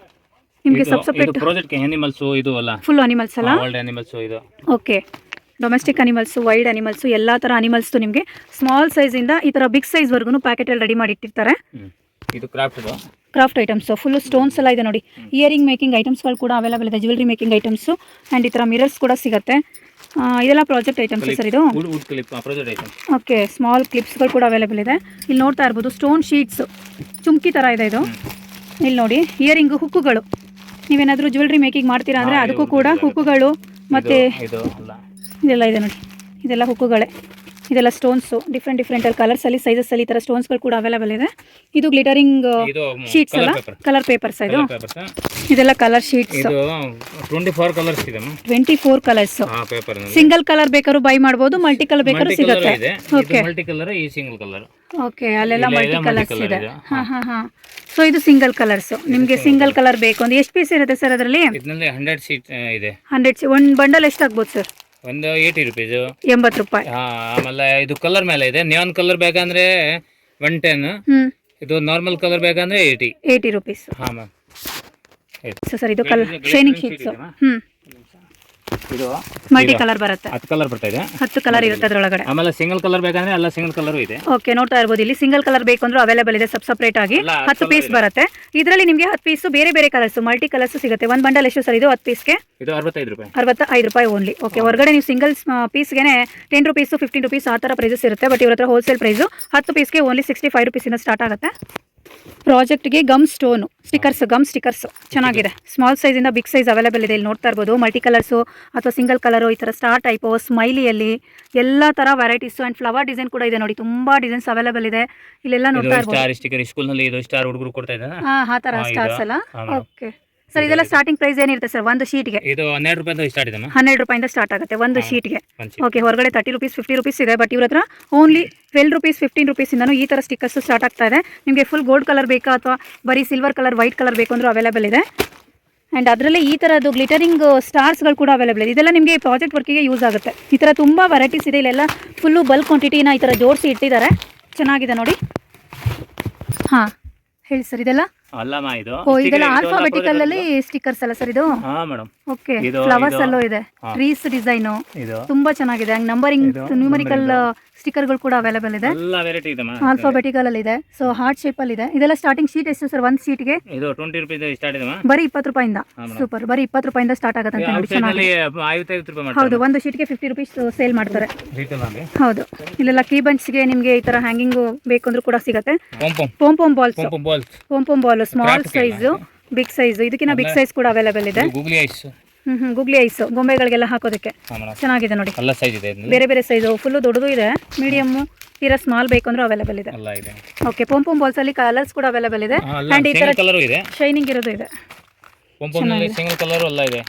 ನಿಮಗೆ ಸಪ್ರೇಟ್ ಪ್ರಾಜೆಕ್ಟ್ಗೆ ಅನಿಮಲ್ಸು ಇದು ಅಲ್ಲ, ಫುಲ್ ಅನಿಮಲ್ಸ್ ಅಲ್ಲ? ವೈಲ್ಡ್ ಅನಿಮಲ್ಸು ಇದು. Okay, domestic animals, wild animals, ಎಲ್ಲ ಥರ ಅನಿಮಲ್ಸ್ದು ನಿಮಗೆ ಸ್ಮಾಲ್ ಸೈಜಿಂದ ಈ ಥರ ಬಿಗ್ ಸೈಜ್ವರೆಗೂ ಪ್ಯಾಕೆಟಲ್ಲಿ ರೆಡಿ ಮಾಡಿ ಇಟ್ಟಿರ್ತಾರೆ. ಇದು ಕ್ರಾಫ್ಟ್ ಐಟಮ್ಸು, ಫುಲ್ಲು ಸ್ಟೋನ್ಸ್ ಎಲ್ಲ ಇದೆ ನೋಡಿ. ಇಯರಿಂಗ್ ಮೇಕಿಂಗ್ ಐಟಮ್ಸ್ಗಳು ಕೂಡ ಅವೈಲೇಬಲ್ ಇದೆ, ಜ್ಯುವೆಲ್ರಿ ಮೇಕಿಂಗ್ ಐಟಮ್ಸು. ಆ್ಯಂಡ್ ಈ ಥರ ಮಿರರ್ಸ್ ಕೂಡ ಸಿಗುತ್ತೆ. ಇದೆಲ್ಲ ಪ್ರಾಜೆಕ್ಟ್ ಐಟಮ್ಸ್ ಸರ್ ಇದು? ಓಕೆ, ಸ್ಮಾಲ್ ಕ್ಲಿಪ್ಸ್ಗಳು ಕೂಡ ಅವೈಲೇಬಲ್ ಇದೆ. ಇಲ್ಲಿ ನೋಡ್ತಾ ಇರ್ಬೋದು ಸ್ಟೋನ್ ಶೀಟ್ಸು, ಚುಮ್ಕಿ ಥರ ಇದೆ ಇದು. ಇಲ್ಲಿ ನೋಡಿ ಇಯರಿಂಗು, ಹುಕ್ಕುಗಳು. ನೀವೇನಾದರೂ ಜ್ಯುವೆಲ್ರಿ ಮೇಕಿಂಗ್ ಮಾಡ್ತೀರಾ ಅಂದರೆ ಅದಕ್ಕೂ ಕೂಡ ಹುಕ್ಕುಗಳು ಮತ್ತು ಇದೆಲ್ಲ ಇದೆ ನೋಡಿ. ಇದೆಲ್ಲ ಹುಕ್ಕುಗಳೇ. ಇದೆಲ್ಲ ಸ್ಟೋನ್ಸು, ಡಿಫ್ರೆಂಟ್ ಕಲರ್ಸಲ್ಲಿ, ಸೈಜಸ್ಸಲ್ಲಿ ಈ ಥರ ಸ್ಟೋನ್ಸ್ಗಳು ಕೂಡ ಅವೈಲೇಬಲ್ ಇದೆ. ಇದು ಗ್ಲಿಟರಿಂಗ್ ಶೀಟ್ಸ್ ಅಲ್ಲ, ಕಲರ್ ಪೇಪರ್ಸ್ ಇದು. ಇದೆಲ್ಲ ಕಲರ್ ಶೀಟ್ಸ್. 24 ಕಲರ್ಸ್ ಇದೆ. 24 ಕಲರ್ಸ್. ಸಿಂಗಲ್ ಕಲರ್ ಬೇಕಾದ್ರೂ ಬೈ ಮಾಡ್ಬೋದು, ಮಲ್ಟಿ ಕಲರ್ ಬೇಕಾದ್ರೂ ಸಿಗುತ್ತೆ. ಓಕೆ, ಮಲ್ಟಿ ಕಲರ್, ಈ ಸಿಂಗಲ್ ಕಲರ್. ಓಕೆ, ಅಲ್ಲೆಲ್ಲ ಮಲ್ಟಿ ಕಲರ್ಸ್ ಇದೆ. ಹಾಂ. ಸೊ ಇದು ಸಿಂಗಲ್ ಕಲರ್ಸ್. ನಿಮಗೆ ಸಿಂಗಲ್ ಕಲರ್ ಬೇಕು ಅಂದ್ರೆ ಎಷ್ಟು ಪೀಸ್ ಇರುತ್ತೆ ಸರ್ ಅದರಲ್ಲಿ? 100 ಶೀಟ್ ಇದೆ. 100 ಒಂದು ಬಂಡಲ್ ಎಷ್ಟಾಗ್ಬೋದು ಸರ್? ಒಂದು 80 ರೂಪೀಸ್, 80 ರೂಪಾಯಿ. ಆಮೇಲೆ ಇದು ಕಲರ್ ಮೇಲೆ ಇದೆ. ನಿಯಾನ್ ಕಲರ್ ಬೇಕಂದ್ರೆ 110. ಇದು ನಾರ್ಮಲ್ ಕಲರ್ ಬೇಕಂದ್ರೆ 80 ರೂಪೀಸ್. ಹಾಂ ಮ್ಯಾಮ್. ಸರ್ ಇದು ಕಲರ್ ಶೈನಿಂಗ್ ಶೀಟ್ಸ್. ಇದು ಮಲ್ಟಿ ಕಲರ್ ಬರುತ್ತೆ. 10 ಕಲರ್ ಬರ್ತಾ ಇದೆ. 10 ಕಲರ್ ಇರುತ್ತೆ ಅದರೊಳಗಡೆ. ಆಮೇಲೆ ಸಿಂಗಲ್ ಕಲರ್ ಬೇಕಂದ್ರೆ ಎಲ್ಲ ಸಿಂಗಲ್ ಕಲರ್ ಇದೆ. ಓಕೆ, ನೋಡ್ತಾ ಇರ್ಬೋದು ಇಲ್ಲಿ ಸಿಂಗಲ್ ಕಲರ್ ಬೇಕು ಅಂದ್ರೆ ಅವೈಲೇಬಲ್ ಇದೆ. ಸಪ್ರೇಟ್ ಆಗಿ 10 ಪೀಸ್ ಬರುತ್ತೆ. ಇದರಲ್ಲಿ ನಿಮಗೆ 10 ಪೀಸ್ ಬೇರೆ ಕಲರ್ಸ್, ಮಲ್ಟಿ ಕಲರ್ಸ್ ಸಿಗುತ್ತೆ. ಒಂದು ಬಂಡಲ್ ಎಷ್ಟು ಸರ್ ಇದು 10 ಪೀಸ್ಗೆ? ಇದು 65 ರೂಪಾಯಿ. 65 ರೂಪಾಯಿ ಓನ್ಲಿ. ಓಕೆ, ಹೊರಗಡೆ ನೀವು ಸಿಂಗಲ್ ಪೀಸ್ಗೆ 10 ರೂಪೀಸು, 15 ರೂಪೀಸ್ ಆ ಥರ ಪ್ರೈಸಸ್ ಇರುತ್ತೆ. ಬಟ್ ಇವ್ರ ಹತ್ರ ಹೋಲ್ಸೇಲ್ ಪ್ರೈಸು 10 ಪೀಸ್ಗೆ ಓನ್ಲಿ 65 ರೂಪೀಸಿಂದ ಸ್ಟಾರ್ಟ್ ಆಗುತ್ತೆ. ಪ್ರಾಜೆಕ್ಟ್ಗೆ gum stone stickers, gum stickers ಚೆನ್ನಾಗಿದೆ. ಸ್ಮಾಲ್ ಸೈಜಿಂದ ಬಿಗ್ ಸೈಜ್ ಅವೈಲೇಬಲ್ ಇದೆ. ಇಲ್ಲಿ ನೋಡ್ತಾ ಇರ್ಬೋದು ಮಲ್ಟಿ ಕಲರ್ಸು ಅಥವಾ ಸಿಂಗಲ್ ಕಲರು, ಈ ಥರ ಸ್ಟಾರ್ ಟೈಪು, ಸ್ಮೈಲಿಯಲ್ಲಿ ಎಲ್ಲ ಥರ ವೆರೈಟೀಸು. ಆ್ಯಂಡ್ ಫ್ಲವರ್ ಡಿಸೈನ್ ಕೂಡ ಇದೆ ನೋಡಿ. ತುಂಬ ಡಿಸೈನ್ಸ್ ಅವೈಲೇಬಲ್ ಇದೆ. ಇಲ್ಲೆಲ್ಲ ನೋಡ್ತಾ ಇರ್ಬೋದು. ಸ್ಟಾರ್ ಸ್ಟಿಕರ್ ಸ್ಕೂಲ್ನಲ್ಲಿ ಇದು ಸ್ಟಾರ್ ಹುಡುಗರು ಕೊಡ್ತಾ ಇದ್ದಾರೆ. ಆ ಥರ ಸ್ಟಾರ್ಸ್ ಅಲ್ಲ? ಓಕೆ ಸರ್, ಇದೆಲ್ಲ ಸ್ಟಾರ್ಟಿಂಗ್ ಪ್ರೈಸ್ ಏನಿರುತ್ತೆ ಸರ್ ಒಂದು ಶೀಟ್ಗೆ? ಇದು 12 ರೂಪಾಯಿಂದ ಸ್ಟಾರ್ಟ್ ಇದೆ. 12 ರೂಪಾಯಿಂದ ಸ್ಟಾರ್ಟ್ ಆಗುತ್ತೆ ಒಂದು ಶೀಟ್ಗೆ. ಓಕೆ, ಹೊರಗಡೆ 30 ರೂಪೀಸ್, 50 ರೂಪೀಸ್ ಇದೆ. ಬಟ್ ಇವ್ರ ಹತ್ರ ಓನ್ಲಿ 12 ರೂಪೀಸ್, 15 ರೂಪೀಸಿಂದನೂ ಈ ಥರ ಸ್ಟಿಕ್ಕರ್ಸ್ ಸ್ಟಾರ್ಟ್ ಆಗ್ತಾ ಇದೆ. ನಿಮಗೆ ಫುಲ್ ಗೋಲ್ಡ್ ಕಲರ್ ಬೇಕಾ ಅಥವಾ ಬರೀ ಸಿಲ್ವರ್ ಕಲರ್, ವೈಟ್ ಕಲರ್ ಬೇಕು ಅಂದ್ರೂ ಅವೈಲೇಬಲ್ ಇದೆ. ಆ್ಯಂಡ್ ಅದರಲ್ಲೇ ಈ ಥರದ್ದು ಗ್ಲಿಟರಿಂಗ್ ಸ್ಟಾರ್ಸ್ಗಳು ಕೂಡ ಅವೈಲೇಬಲ್ ಇದೆ. ಇದೆಲ್ಲ ನಿಮಗೆ ಪ್ರಾಜೆಕ್ಟ್ ವರ್ಕಿಗೆ ಯೂಸ್ ಆಗುತ್ತೆ. ಈ ಥರ ತುಂಬ ವೆರೈಟೀಸ್ ಇದೆ. ಇಲ್ಲೆಲ್ಲ ಫುಲ್ಲು ಬಲ್ಕ್ ಕ್ವಾಂಟಿಟಿನ ಈ ಥರ ಜೋಡಿಸಿ ಇಟ್ಟಿದ್ದಾರೆ. ಚೆನ್ನಾಗಿದೆ ನೋಡಿ. ಹಾಂ ಹೇಳಿ ಸರ್, ಇದೆಲ್ಲ ಅಲ್ಲಮ್ಮ ಇದು? ಇದೆಲ್ಲ ಆಲ್ಫಾಬೆಟಿಕಲ್ ಅಲ್ಲಿ ಸ್ಟಿಕರ್ಸ್ ಅಲ್ಲ ಸರ್ ಇದು? ಹಾ ಮೇಡಮ್. ಓಕೆ, ಫ್ಲವರ್ಸ್ ಅಲ್ಲೂ ಇದೆ, ಟ್ರೀಸ್ ಡಿಸೈನು ತುಂಬಾ ಚೆನ್ನಾಗಿದೆ. ನಂಬರಿಂಗ್ ನ್ಯೂಮರಿಕಲ್ ಸ್ಟಿಕರ್ಗಳು ಕೂಡ ಅವೈಲೇಬಲ್ ಇದೆ. ಎಲ್ಲ ವೆರೈಟಿ ಇದೆ ಮ್ಯಾಮ್. ಆಲ್ಫಾಬೆಟಿಕಲ್ ಅಲ್ಲಿ ಇದೆ. ಸೊ ಹಾರ್ಟ್ ಶೇಪ್ ಅಲ್ಲಿ ಇದೆ. ಇದೆಲ್ಲ ಸ್ಟಾರ್ಟಿಂಗ್ ಶೀಟ್ ಎಷ್ಟು ಸರ್ ಒಂದು ಶೀಟ್ಗೆ? ಇದು 20 ರೂಪಾಯಿಂದ ಸ್ಟಾರ್ಟ್ ಇದೆ ಮ್ಯಾಮ್. ಬರೀ 20 ರೂಪಾಯಿಂದ. ಸೂಪರ್, ಬರೀ 20 ರೂಪಾಯಿಂದ ಸ್ಟಾರ್ಟ್ ಆಗುತ್ತೆ ಅಂತ ನೋಡಿ. ಚೆನ್ನಾಗಿ 55 ರೂಪಾಯಿ ಮಾಡ್ತಾರೆ. ಹೌದು, ಒಂದು ಶೀಟ್ಗೆ 50 ರೂಪೀಸ್ ಸೇಲ್ ಮಾಡ್ತಾರೆ. ರಿಟೇಲ್ ಅಲ್ಲಿ. ಹೌದು, ಇಲ್ಲೆಲ್ಲ ಕೀ ಬಂಚ್ಗೆ ನಿಮಗೆ ಈ ತರ ಹ್ಯಾಂಗಿಂಗ್ ಬೇಕಂದ್ರೂ ಕೂಡ ಸಿಗುತ್ತೆ. Pom balls, pom ball small size, big size, ಇದಕ್ಕಿಂತ ಬಿಗ್ ಸೈಜ್ ಕೂಡ ಅವೈಲೇಬಲ್ ಇದೆ. ಗೂಗ್ಲಿ ಐಸ್, ಗುಗ್ಲಿ ಐಸು ಗೊಂಬೆಗಳಿಗೆಲ್ಲ ಹಾಕೋದಕ್ಕೆ ಹಾಂ ಮೇಡಮ್. ಚೆನ್ನಾಗಿದೆ ನೋಡಿ. ಎಲ್ಲ ಸೈಜ್ ಇದೆ ಇದರಲ್ಲಿ. ಬೇರೆ ಬೇರೆ ಸೈಜು, ಫುಲ್ಲು ದೊಡ್ಡದು ಇದೆ, ಮೀಡಿಯಮ್ಮು, ತೀರಾ ಸ್ಮಾಲ್ ಬೇಕು ಅಂದ್ರೆ ಅವೈಲೇಬಲ್ ಇದೆ. ಎಲ್ಲ ಇದೆ. ಓಕೆ, ಪೊಂಪೊಮ್ ಬಾಲ್ಸಲ್ಲಿ ಕಲರ್ಸ್ ಕೂಡ ಅವೈಲೇಬಲ್ ಇದೆ. ಆ್ಯಂಡ್ ಈ ಥರ ಕಲರು ಇದೆ, ಶೈನಿಂಗ್ ಇರೋದು ಇದೆ. ಪಂಪಲ್ಲಿ ಸಿಂಗಲ್ ಕಲರು ಎಲ್ಲ ಇದೆ.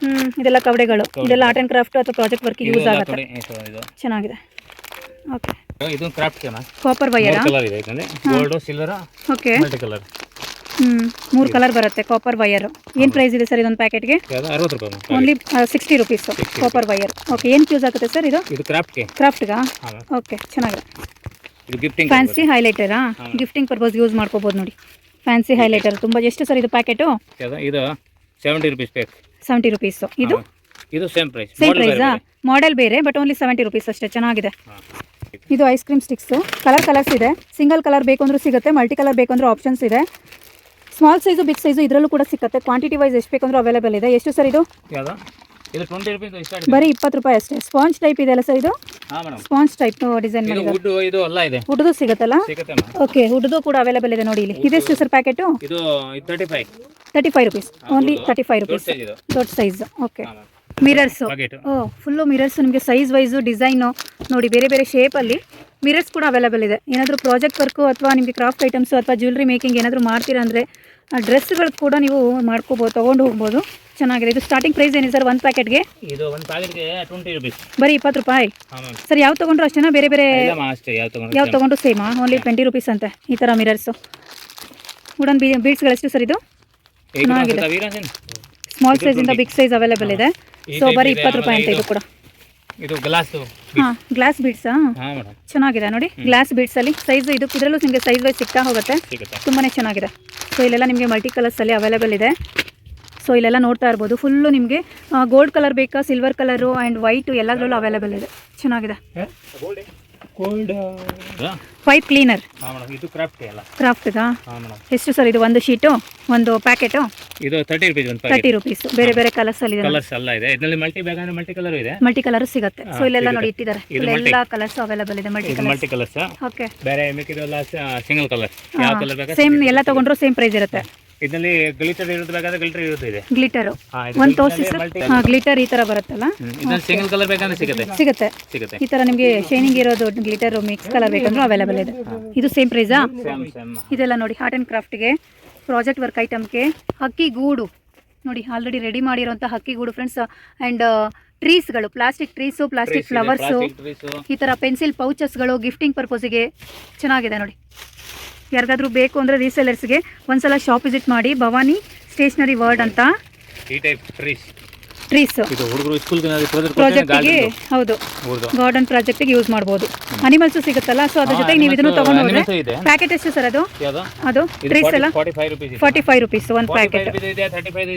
ಇದೆಲ್ಲ ಕವಡೆಗಳು, ಇದೆಲ್ಲ ಆರ್ಟ್ ಆ್ಯಂಡ್ ಕ್ರಾಫ್ಟ್ ಅಥವಾ ಪ್ರಾಜೆಕ್ಟ್ ವರ್ಕ್ ಯೂಸ್ ಆಗುತ್ತೆ. ಇದು ಚೆನ್ನಾಗಿದೆ. ಓಕೆ, ಇದು ಕ್ರಾಫ್ಟ್ ಕೇನ ಕಾಪರ್ ವೈಯರ್ ಕಲರ್ ಇದೆ ಇದರಲ್ಲಿ, gold silver okay multi colour. 3 colour ಬರುತ್ತೆ ಕಾಪರ್ ವೈಯರ್. ಏನು ಪ್ರೈಸ್ ಇದೆ ಸರ್ ಇದೊಂದು ಪ್ಯಾಕೆಟ್ಗೆ? 60 ರೂಪಾಯಿ. Only 60 rupees copper wire. Okay, ಏನು ಯೂಸ್ ಆಗುತ್ತೆ ಸರ್ ಇದು? ಇದು ಕ್ರಾಫ್ಟ್ಗೆ. ಕ್ರಾಫ್ಟ್ಗಾ? ಓಕೆ, ಚೆನ್ನಾಗಿದೆ. ಇದು ಗಿಫ್ಟಿಂಗ್ ಫ್ಯಾನ್ಸಿ ಹೈಲೈಟರಾ? ಗಿಫ್ಟಿಂಗ್ ಪರ್ಪಸ್ ಯೂಸ್ ಮಾಡ್ಕೋಬೋದು ನೋಡಿ. ಫ್ಯಾನ್ಸಿ ಹೈಲೈಟರ್ ತುಂಬ. ಎಷ್ಟು ಸರ್ ಇದು ಪ್ಯಾಕೆಟು? ಇದು 70 ರೂಪೀಸ್ ಪ್ಯಾಕ್. 70 ರುಪೀಸ್. ಇದು ಸೇಮ್ ಪ್ರೈಸ್. ಸೇಮ್ ಪ್ರೈಸಾ? ಮಾಡೆಲ್ ಬೇರೆ ಬಟ್ ಓನ್ಲಿ 70 ರುಪೀಸ್ ಅಷ್ಟೇ. ಚೆನ್ನಾಗಿದೆ. ಇದು ಐಸ್ ಕ್ರೀಮ್ ಸ್ಟಿಕ್ಸು. ಕಲರ್ಸ್ ಇದೆ. ಸಿಂಗಲ್ ಕಲರ್ ಬೇಕು ಅಂದ್ರೂ ಸಿಗುತ್ತೆ, ಮಲ್ಟಿ ಕಲರ್ ಬೇಕು ಅಂದ್ರೂ ಆಪ್ಷನ್ಸ್ ಇದೆ. ಸ್ಮಾಲ್ ಸೈಜು, ಬಿಗ್ ಸೈಜು ಇದರಲ್ಲೂ ಕೂಡ ಸಿಗುತ್ತೆ. ಕ್ವಾಂಟಿಟಿ ವೈಸ್ ಎಷ್ಟು ಬೇಕಂದ್ರೂ ಅವೈಲೇಬಲ್ ಇದೆ. ಎಷ್ಟು ಸರ್ ಇದು? ಇದು 20 ರೂಪೀಸ್ ಸ್ಟಾರ್ಟ್. ಬರೀ 20 ರೂಪಾಯಿ ಅಷ್ಟೇ. ಸ್ಪಾಂಜ್ ಟೈಪ್ ಇದೆ ಅಲ್ಲ ಸರ್ ಇದು? ಹಾಂ ಮೇಡಮ್, ಸ್ಪಾಂಜ್ ಟೈಪ್ ಡಿಸೈನ್ ಇದು ಮಾಡಿದೆ. ವುಡ್ ಇದು ಎಲ್ಲ ಇದೆ. ವುಡ್ದು ಸಿಗುತ್ತಲ್ಲ? ಸಿಗುತ್ತೆ ಮೇಡಮ್. ಓಕೆ, ವುಡ್ದು ಕೂಡ ಅವೈಲೇಬಲ್ ಇದೆ ನೋಡಿ ಇಲ್ಲಿ. ಇದೆಷ್ಟು ಸರ್ ಪ್ಯಾಕೆಟು? ಇದು 35 ರುಪೀಸ್. Only 35 rupees. ದೊಡ್ಡ size. Okay, mirrors. Full mirrors ನಿಮಗೆ ಸೈಜ್ ವೈಸು, ಡಿಸೈನು ನೋಡಿ, ಬೇರೆ ಬೇರೆ ಶೇಪಲ್ಲಿ ಮಿರರ್ಸ್ ಕೂಡ ಅವೈಲೇಬಲ್ ಇದೆ. ಏನಾದರೂ ಪ್ರಾಜೆಕ್ಟ್ ವರ್ಕು ಅಥವಾ ನಿಮಗೆ ಕ್ರಾಫ್ಟ್ ಐಟಮ್ಸು ಅಥವಾ ಜ್ಯುವೆಲ್ರಿ ಮೇಕಿಂಗ್ ಏನಾದರೂ ಮಾಡ್ತೀರಾ ಅಂದರೆ ಡ್ರೆಸ್ಗಳು ಕೂಡ ನೀವು ಮಾಡ್ಕೋಬೋದು, ತೊಗೊಂಡು ಹೋಗ್ಬೋದು. ಚೆನ್ನಾಗಿದೆ. ಇದು ಸ್ಟಾರ್ಟಿಂಗ್ ಪ್ರೈಸ್ ಏನಿದೆ ಸರ್ ಒಂದು ಪ್ಯಾಕೆಟ್ಗೆ? ಇದು ಒಂದು ಪ್ಯಾಕೆಟ್ಗೆ 20 ರೂಪೀಸ್. ಬರೀ 20 ರೂಪಾಯಿ. ಸರ್ ಯಾವ ತೊಗೊಂಡ್ರು ಅಷ್ಟೇನಾ? ಬೇರೆ ಬೇರೆ ಯಾವ ತೊಗೊಂಡ್ರು ಸೇಮಾ? ಓನ್ಲಿ 20 ರುಪೀಸ್ ಅಂತೆ. ಈ ಥರ ಮಿರರ್ಸು. ವುಡನ್ ಬೀಡ್ಸ್ಗಳೆಷ್ಟು ಸರ್ ಇದು? ಚೆನ್ನಾಗಿದೆ. ಸ್ಮಾಲ್ ಸೈಜಿಂದ ಬಿಗ್ ಸೈಜ್ ಅವೈಲೇಬಲ್ ಇದೆ. ಸೊ ಬರೀ 20 ರೂಪಾಯಿ ಅಂತ ಇದು ಕೂಡ. ಇದು ಗ್ಲಾಸ್. ಹಾಂ, ಗ್ಲಾಸ್ ಬೀಡ್ಸಾ? ಚೆನ್ನಾಗಿದೆ ನೋಡಿ. ಗ್ಲಾಸ್ ಬೀಡ್ಸಲ್ಲಿ ಸೈಜ್ ಇದು, ಇದರಲ್ಲೂ ನಿಮಗೆ ಸೈಜ್ ವೈಸ್ ಸಿಗ್ತಾ ಹೋಗುತ್ತೆ. ತುಂಬಾ ಚೆನ್ನಾಗಿದೆ. ಸೊ ಇಲ್ಲೆಲ್ಲ ನಿಮಗೆ ಮಲ್ಟಿ ಕಲರ್ಸಲ್ಲಿ ಅವೈಲೇಬಲ್ ಇದೆ. ಸೊ ಇಲ್ಲೆಲ್ಲ ನೋಡ್ತಾ ಇರ್ಬೋದು. ಫುಲ್ಲು ನಿಮಗೆ ಗೋಲ್ಡ್ ಕಲರ್ ಬೇಕಾ, ಸಿಲ್ವರ್ ಕಲರು ಆ್ಯಂಡ್ ವೈಟು ಎಲ್ಲದರಲ್ಲೂ ಅವೈಲೇಬಲ್ ಇದೆ. ಚೆನ್ನಾಗಿದೆ. Pipe cleaner. ಕ್ರಾಫ್ಟ್ಗಾ? ಎಷ್ಟು ಸರ್ ಇದು ಒಂದು ಶೀಟು, ಒಂದು ಪ್ಯಾಕೆಟು? ಇದು 30 ರೂಪೀಸ್. 30 ರುಪೀಸ್. ಬೇರೆ ಬೇರೆ ಕಲರ್ಸಲ್ಲಿ ಇದೆ. ಕಲರ್ಸ್ ಎಲ್ಲ ಇದೆ ಇದರಲ್ಲಿ. ಮಲ್ಟಿ ಕಲರ್ ಇದೆ. ಮಲ್ಟಿ ಕಲರ್ ಸಿಗುತ್ತೆ. ಸೊ ಇಲ್ಲೆಲ್ಲ ನೋಡಿ ಇಟ್ಟಿದ್ದಾರೆ. ಎಲ್ಲ ಕಲರ್ಸ್ ಅವೈಲೇಬಲ್ ಇದೆ. Multi colours. ಓಕೆ, ಬೇರೆ ಮಿಕ್ಕಿದೆಲ್ಲ ಸಿಂಗಲ್ ಕಲರ್. ಯಾವ ಕಲರ್ ಬೇಕಾ ಸೇಮ್ ಎಲ್ಲ ತಗೊಂಡ್ರು ಸೇಮ್ ಪ್ರೈಸ್ ಇರುತ್ತೆ. ಇದರಲ್ಲಿ ಗ್ಲಿಟರ್ ಇರೋದು ಬೇಕಾದ್ರೆ ಗ್ಲಿಟರ್ ಇರುತ್ತೆ. ಇದೆ ಗ್ಲಿಟರ್. ಒಂದು ತೋರಿಸಿ ಸರ್. ಗ್ಲಿಟರ್ ಈ ತರ ಬರುತ್ತಲ್ಲ? ಇದರಲ್ಲಿ ಸಿಂಗಲ್ ಕಲರ್ ಬೇಕಾದ್ರೆ ಸಿಗುತ್ತೆ. ಈ ತರ ನಿಮಗೆ ಶೈನಿಂಗ್ ಇರೋದು ಗ್ಲಿಟರ್ ಮಿಕ್ಸ್ ಕಲರ್ ಬೇಕಂದ್ರೂ ಅವೈಲೇಬಲ್ ಇದೆ. ಇದು ಸೇಮ್ ಪ್ರೈಸಾ? ಇದೆಲ್ಲ ನೋಡಿ ಆರ್ಟ್ ಆ್ಯಂಡ್ ಕ್ರಾಫ್ಟ್ಗೆ, ಪ್ರಾಜೆಕ್ಟ್ ವರ್ಕ್ ಐಟಮ್ಗೆ. ಹಕ್ಕಿ ಗೂಡು ನೋಡಿ, ಆಲ್ರೆಡಿ ರೆಡಿ ಮಾಡಿರೋಂಥ ಹಕ್ಕಿ ಗೂಡು ಫ್ರೆಂಡ್ಸ್. ಆ್ಯಂಡ್ ಟ್ರೀಸ್ಗಳು, ಪ್ಲಾಸ್ಟಿಕ್ ಟ್ರೀಸು, ಪ್ಲಾಸ್ಟಿಕ್ ಫ್ಲವರ್ಸು, ಈ ಥರ ಪೆನ್ಸಿಲ್ ಪೌಚಸ್ಗಳು ಗಿಫ್ಟಿಂಗ್ ಪರ್ಪೋಸಿಗೆ. ಚೆನ್ನಾಗಿದೆ ನೋಡಿ. ಯಾರಿಗಾದ್ರೂ ಬೇಕು ಅಂದರೆ ರೀಸೇಲರ್ಸ್ಗೆ ಒಂದ್ಸಲ ಶಾಪ್ ವಿಸಿಟ್ ಮಾಡಿ. ಭವಾನಿ ಸ್ಟೇಷನರಿ ವರ್ಲ್ಡ್ ಅಂತ. ಈ ಟೈಪ್ ಟ್ರೀಸ್ ಇದು ಹುಡುಗರು ಸ್ಕೂಲ್ ಪ್ರಾಜೆಕ್ಟಿಗೆ, ಹೌದು, ಗಾರ್ಡನ್ ಪ್ರಾಜೆಕ್ಟಿಗೆ ಯೂಸ್ ಮಾಡ್ಬೋದು. ಅನಿಮಲ್ಸು ಸಿಗುತ್ತಲ್ಲ, ಸೊ ಅದ್ರ ಜೊತೆಗೆ ನೀವು ಇದನ್ನು ತಗೊಂಡು ಹೋದ್ರೆ. ಪ್ಯಾಕೆಟ್ ಎಷ್ಟು ಸರ್ ಅದು? ಟ್ರೀಸ್ ಎಲ್ಲ 45 ರುಪೀಸ್ ಒಂದು ಪ್ಯಾಕೆಟ್.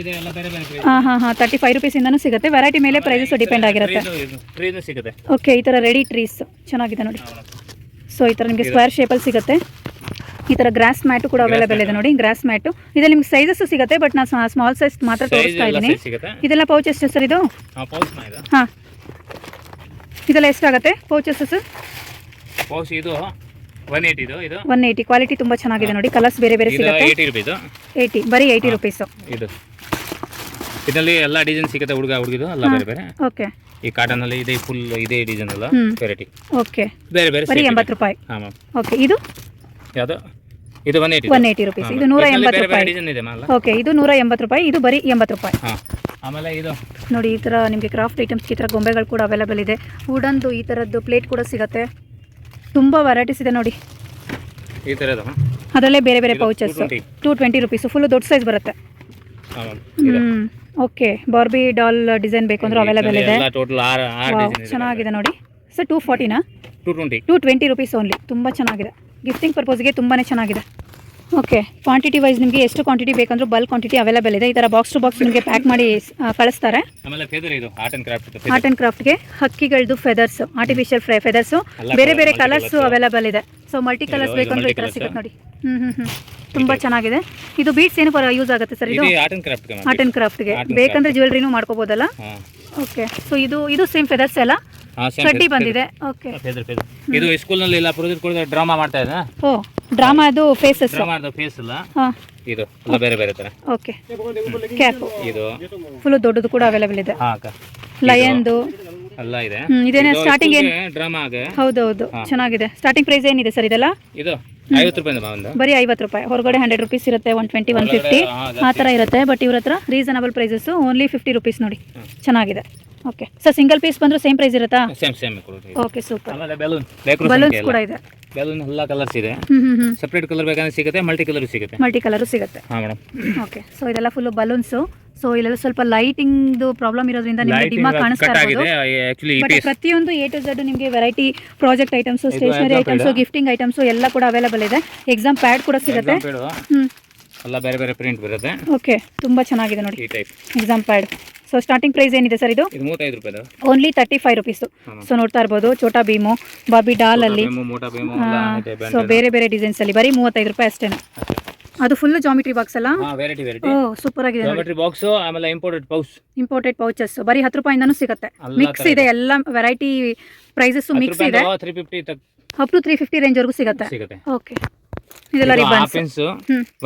ಹಾಂ 35 ರುಪೀಸಿಂದನೂ ಸಿಗುತ್ತೆ. ವೆರೈಟಿ ಮೇಲೆ ಪ್ರೈಸಸ್ ಡಿಪೆಂಡ್ ಆಗಿರುತ್ತೆ. ಓಕೆ, ಈ ಥರ ರೆಡಿ ಟ್ರೀಸ್ ಚೆನ್ನಾಗಿದೆ ನೋಡಿ. ಸೊ ಈ ಥರ ನಿಮಗೆ ಸ್ಕ್ವೇರ್ ಶೇಪಲ್ಲಿ ಸಿಗುತ್ತೆ. ಈ ಥರ ಗ್ರಾಸ್ ಮ್ಯಾಟು ಕೂಡ ಅವೈಲೇಬಲ್ ಇದೆ ನೋಡಿ. ಗ್ರಾಸ್ ಮ್ಯಾಟು ಇದರಲ್ಲಿ ನಿಮ್ಗೆ ಸೈಜಸ್ ಸಿಗುತ್ತೆ, ಬಟ್ ನಾನು ಸ್ಮಾಲ್ ಸೈಜ್ ಮಾತ್ರ ತೋರಿಸ್ತಾ ಇದ್ದೀನಿ. ಇದೆಲ್ಲ ಪೌಚ್ ಎಷ್ಟು ಸರ್ ಇದು? ಹಾಂ, ಇದೆಲ್ಲ ಎಷ್ಟಾಗುತ್ತೆ ಪೌಚಸ್ ಸರ್? 180. ಕ್ವಾಲಿಟಿ ತುಂಬ ಚೆನ್ನಾಗಿದೆ ನೋಡಿ. ಕಲರ್ಸ್ ಬೇರೆ ಬೇರೆ ಸಿಗುತ್ತೆ. 80, ಬರೀ 80 ರುಪೀಸು. ಇದರಲ್ಲಿ ಎಲ್ಲ ಡಿಸೈನ್ ಸಿಗುತ್ತೆ. ಹುಡುಗಿದು ಎಲ್ಲ ಬೇರೆ ಬೇರೆ. ಓಕೆ, ಈ ಕಾಟನ್ ಅಲ್ಲಿ ಇದೆ, ಫುಲ್ ಇದೆ ಡಿಸೈನ್ ಎಲ್ಲ ವೆರೈಟಿ. ಓಕೆ, ಬೇರೆ ಬೇರೆ. ಬರೀ 80 ರೂಪಾಯಿ. ಓಕೆ, ಇದು ಯಾವುದು? ಇದು 180 ರುಪೀಸ್. ಇದು 180 ರೂಪಾಯಿ. ಓಕೆ, ಇದು 180 ರೂಪಾಯಿ. ಇದು ಬರೀ 80 ರೂಪಾಯಿ. ಆಮೇಲೆ ಇದು ನೋಡಿ, ಈ ಥರ ನಿಮಗೆ ಕ್ರಾಫ್ಟ್ ಐಟಮ್ಸ್, ಈ ಥರ ಗೊಂಬೆಗಳು ಕೂಡ ಅವೈಲೇಬಲ್ ಇದೆ. ವುಡನ್ದು ಈ ಥರದ್ದು ಪ್ಲೇಟ್ ಕೂಡ ಸಿಗುತ್ತೆ. ತುಂಬ ವೆರೈಟೀಸ್ ಇದೆ ನೋಡಿ. ಈ ಥರದ್ದು ಅದರಲ್ಲೇ ಬೇರೆ ಬೇರೆ ಪೌಚಸ್. 220 ರುಪೀಸು. ಫುಲ್ಲು ದೊಡ್ಡ ಸೈಜ್ ಬರುತ್ತೆ. ಓಕೆ, ಬಾರ್ಬಿ ಡಾಲ್ ಡಿಸೈನ್ ಬೇಕು ಅಂದ್ರೆ ಅವೈಲೇಬಲ್ ಇದೆ. ಚೆನ್ನಾಗಿದೆ ನೋಡಿ ಸರ್. 240ನಾ? 220 rupees only. ತುಂಬ ಚೆನ್ನಾಗಿದೆ. ಗಿಫ್ಟಿಂಗ್ ಪರ್ಪೋಸ್ಗೆ ತುಂಬಾ ಚೆನ್ನಾಗಿದೆ. ಓಕೆ, ಕ್ವಾಂಟಿಟಿ ವೈಸ್ ನಿಮಗೆ ಎಷ್ಟು ಕ್ವಾಂಟಿಟಿ ಬೇಕಂದ್ರೂ ಬಲ್ಕ್ ಕ್ವಾಂಟಿಟಿ ಅವೈಲೇಬಲ್ ಇದೆ. ಈ ಥರ ಬಾಕ್ಸ್ ಟು ಬಾಕ್ಸ್ ನಿಮಗೆ ಪ್ಯಾಕ್ ಮಾಡಿ ಕಳಿಸ್ತಾರೆ. ಆರ್ಟ್ ಆ್ಯಂಡ್ ಕ್ರಾಫ್ಟ್ಗೆ ಹಕ್ಕಿಗಳದ್ದು ಫೆದರ್ಸ್, ಆರ್ಟಿಫಿಷಿಯಲ್ ಫೆದರ್ಸು, ಬೇರೆ ಬೇರೆ ಕಲರ್ಸು ಅವೈಲೇಬಲ್ ಇದೆ. ಸೊ ಮಲ್ಟಿ ಕಲರ್ಸ್ ಬೇಕಂದ್ರೆ ಈ ಥರ ಸಿಗುತ್ತೆ ನೋಡಿ. ತುಂಬ ಚೆನ್ನಾಗಿದೆ. ಇದು ಬೀಡ್ಸ್ ಏನು ಯೂಸ್ ಆಗುತ್ತೆ ಸರ್? ಇದು ಆರ್ಟ್ ಆ್ಯಂಡ್ ಕ್ರಾಫ್ಟ್ಗೆ ಬೇಕಂದ್ರೆ ಜ್ಯುವೆಲ್ರಿನೂ ಮಾಡ್ಕೋಬೋದಲ್ಲ? ಓಕೆ, ಸೊ ಇದು ಸೇಮ್ ಫೆದರ್ಸ್ ಎಲ್ಲ ಚಡ್ಡಿ ಬಂದಿದೆ. ಓಕೆ, ಇದು ಸ್ಕೂಲ್ ನಲ್ಲಿ ಎಲ್ಲ ಪ್ರಾಜೆಕ್ಟ್ ಡ್ರಾಮಾ ಮಾಡ್ತಾ ಇದ್ದೆ. ಡ್ರಾಮಾ ಅದು ಫೇಸಸ್. ಡ್ರಾಮಾದ ಫೇಸ್ ಇಲ್ಲ, ಹಾಂ ಇದು ಎಲ್ಲ ಬೇರೆ ಬೇರೆ ಥರ. ಓಕೆ. ಕ್ಯಾಪ್ ಇದು ಫುಲ್ಲು ದೊಡ್ಡದು ಕೂಡ ಅವೈಲೇಬಲ್ ಇದೆ. ಹಾಂ ಅಕ್ಕ, ಲಯನ್ದು ಎಲ್ಲ ಇದೆ. ಇದೇನೇ ಸ್ಟಾರ್ಟಿಂಗ್ ಏನು? ಡ್ರಾಮಾಗೆ ಹೌದೌದು ಚೆನ್ನಾಗಿದೆ. ಸ್ಟಾರ್ಟಿಂಗ್ ಪ್ರೈಸ್ ಏನಿದೆ ಸರ್ ಇದೆಲ್ಲ? ಇದು 50 ರೂಪಾಯಿ ಒಂದು, ಬರೀ 50 ರೂಪಾಯಿ. ಹೊರಗಡೆ 100 ರುಪೀಸ್ ಇರುತ್ತೆ, 120, 150 ಆ ಥರ ಇರುತ್ತೆ. ಬಟ್ ಇವ್ರ ಹತ್ರ ರೀಸನಬಲ್ ಪ್ರೈಸಸ್ಸು, ಓನ್ಲಿ 50 ರುಪೀಸ್ ನೋಡಿ, ಚೆನ್ನಾಗಿದೆ. ಓಕೆ ಸರ್, ಸಿಂಗಲ್ ಪೀಸ್ ಬಂದರೂ ಸೇಮ್ ಪ್ರೈಸ್ ಇರುತ್ತಾ? ಸೇಮ್ ಕೊಡ್ತೀವಿ. Okay super. ಆಮೇಲೆ ಬೆಲೂನ್ ಕೂಡ ಇದೆ. ಬೆಲೂನ್ ಎಲ್ಲ ಕಲರ್ಸ್ ಇದೆ. ಸಪ್ರೇಟ್ ಕಲರ್ ಬೇಕಂದ್ರೆ ಸಿಗುತ್ತೆ, ಮಲ್ಟಿ ಕಲರ್ ಸಿಗುತ್ತೆ. ಮಲ್ಟಿ ಕಲರ್ ಸಿಗುತ್ತೆ. ಹಾಂ ಮೇಡಮ್. ಓಕೆ, ಸೊ ಇದೆಲ್ಲ ಫುಲ್ಲು ಬಲೂನ್ಸು. ಸೊ ಇಲ್ಲೆಲ್ಲ ಸ್ವಲ್ಪ ಲೈಟಿಂಗ್ದು ಪ್ರಾಬ್ಲಮ್ ಇರೋದ್ರಿಂದ ನಿಮಗೆ ಡಿಮ್ ಆಗಿ ಕಾಣಿಸ್ತಾ ಇರ್ಬೋದು. ಬಟ್ ಪ್ರತಿಯೊಂದು A to Z ನಿಮಗೆ variety project items, stationery items, gifting items ಎಲ್ಲ ಕೂಡ ಅವೈಲೇಬಲ್ ಇದೆ. ಎಕ್ಸಾಮ್ ಪ್ಯಾಡ್ ಕೂಡ ಸಿಗುತ್ತೆ. ಎಲ್ಲ ಬೇರೆ ಬೇರೆ ಪ್ರಿಂಟ್ ಬರುತ್ತೆ. ಓಕೆ, ತುಂಬ ಚೆನ್ನಾಗಿದೆ ನೋಡಿ ಈ type exam pad. So starting price ಏನಿದೆ ಸರ್ ಇದು? 35 ರೂಪಾಯಿ, ಓನ್ಲಿ 35 ರುಪೀಸು. ಸೊ ನೋಡ್ತಾ ಇರ್ಬೋದು, ಛೋಟಾ ಭೀಮು, ಬಾಬಿ ಡಾಲ್ ಅಲ್ಲಿ, ಸೊ ಬೇರೆ ಬೇರೆ ಡಿಸೈನ್ಸ್ ಅಲ್ಲಿ ಬರೀ 35 ರೂಪಾಯಿ ಅಷ್ಟೇ. ಅದು ಫುಲ್ ಜಾಮಿಟ್ರಿ ಬಾಕ್ಸ್ ಅಲ್ಲ? ವೆರೈಟಿ ಓ ಸೂಪರ್ ಆಗಿದೆ. ಜಾಮಿಟ್ರಿ ಬಾಕ್ಸ್, ಆಮೇಲೆ ಇಂಪೋರ್ಟೆಡ್ ಪೌಚಸ್ ಬರೀ 10 ರೂಪಾಯಿಂದನೂ ಸಿಗುತ್ತೆ. ಮಿಕ್ಸ್ ಇದೆ, ಎಲ್ಲ ವೆರೈಟಿ ಪ್ರೈಸಸ್ ಮಿಕ್ಸ್ ಇದೆ. 350 ಅಪ್ ಟು 350 ರೇಂಜ್ ವರೆಗೂ ಸಿಗುತ್ತೆ. ಓಕೆ, ಇದೆಲ್ಲ ರಿಬನ್ಸ್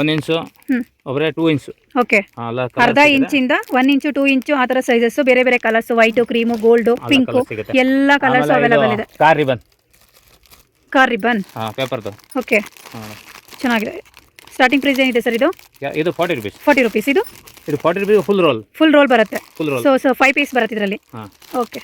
1 ಇಂಚು, ಒಬ್ಬರೇ 2 ಇಂಚು. ಓಕೆ, ಅರ್ಧ ಇಂಚಿಂದ 1 ಇಂಚು, 2 ಇಂಚು ಆ ಥರ ಸೈಜಸ್ ಬೇರೆ ಬೇರೆ colours, white, cream, gold, pink ಎಲ್ಲ ಕಲರ್ಸ್ ಅವೈಲೇಬಲ್ ಇದೆ. ಕಾರ್ ರಿಬನ್ ಪೇಪರ್ದು. ಓಕೆ, ಚೆನ್ನಾಗಿದೆ. ಸ್ಟಾರ್ಟಿಂಗ್ ಪ್ರೈಸ್ ಏನಿದೆ ಸರ್ ಇದು? 40 ರೂಪೀಸ್. 40 ರುಪೀಸ್. ಇದು 40 ರೂಪೀಸ್ ಫುಲ್ ರೋಲ್ ಬರುತ್ತೆ. ಸೊ 5 ಪೀಸ್ ಬರುತ್ತೆ ಇದರಲ್ಲಿ. ಓಕೆ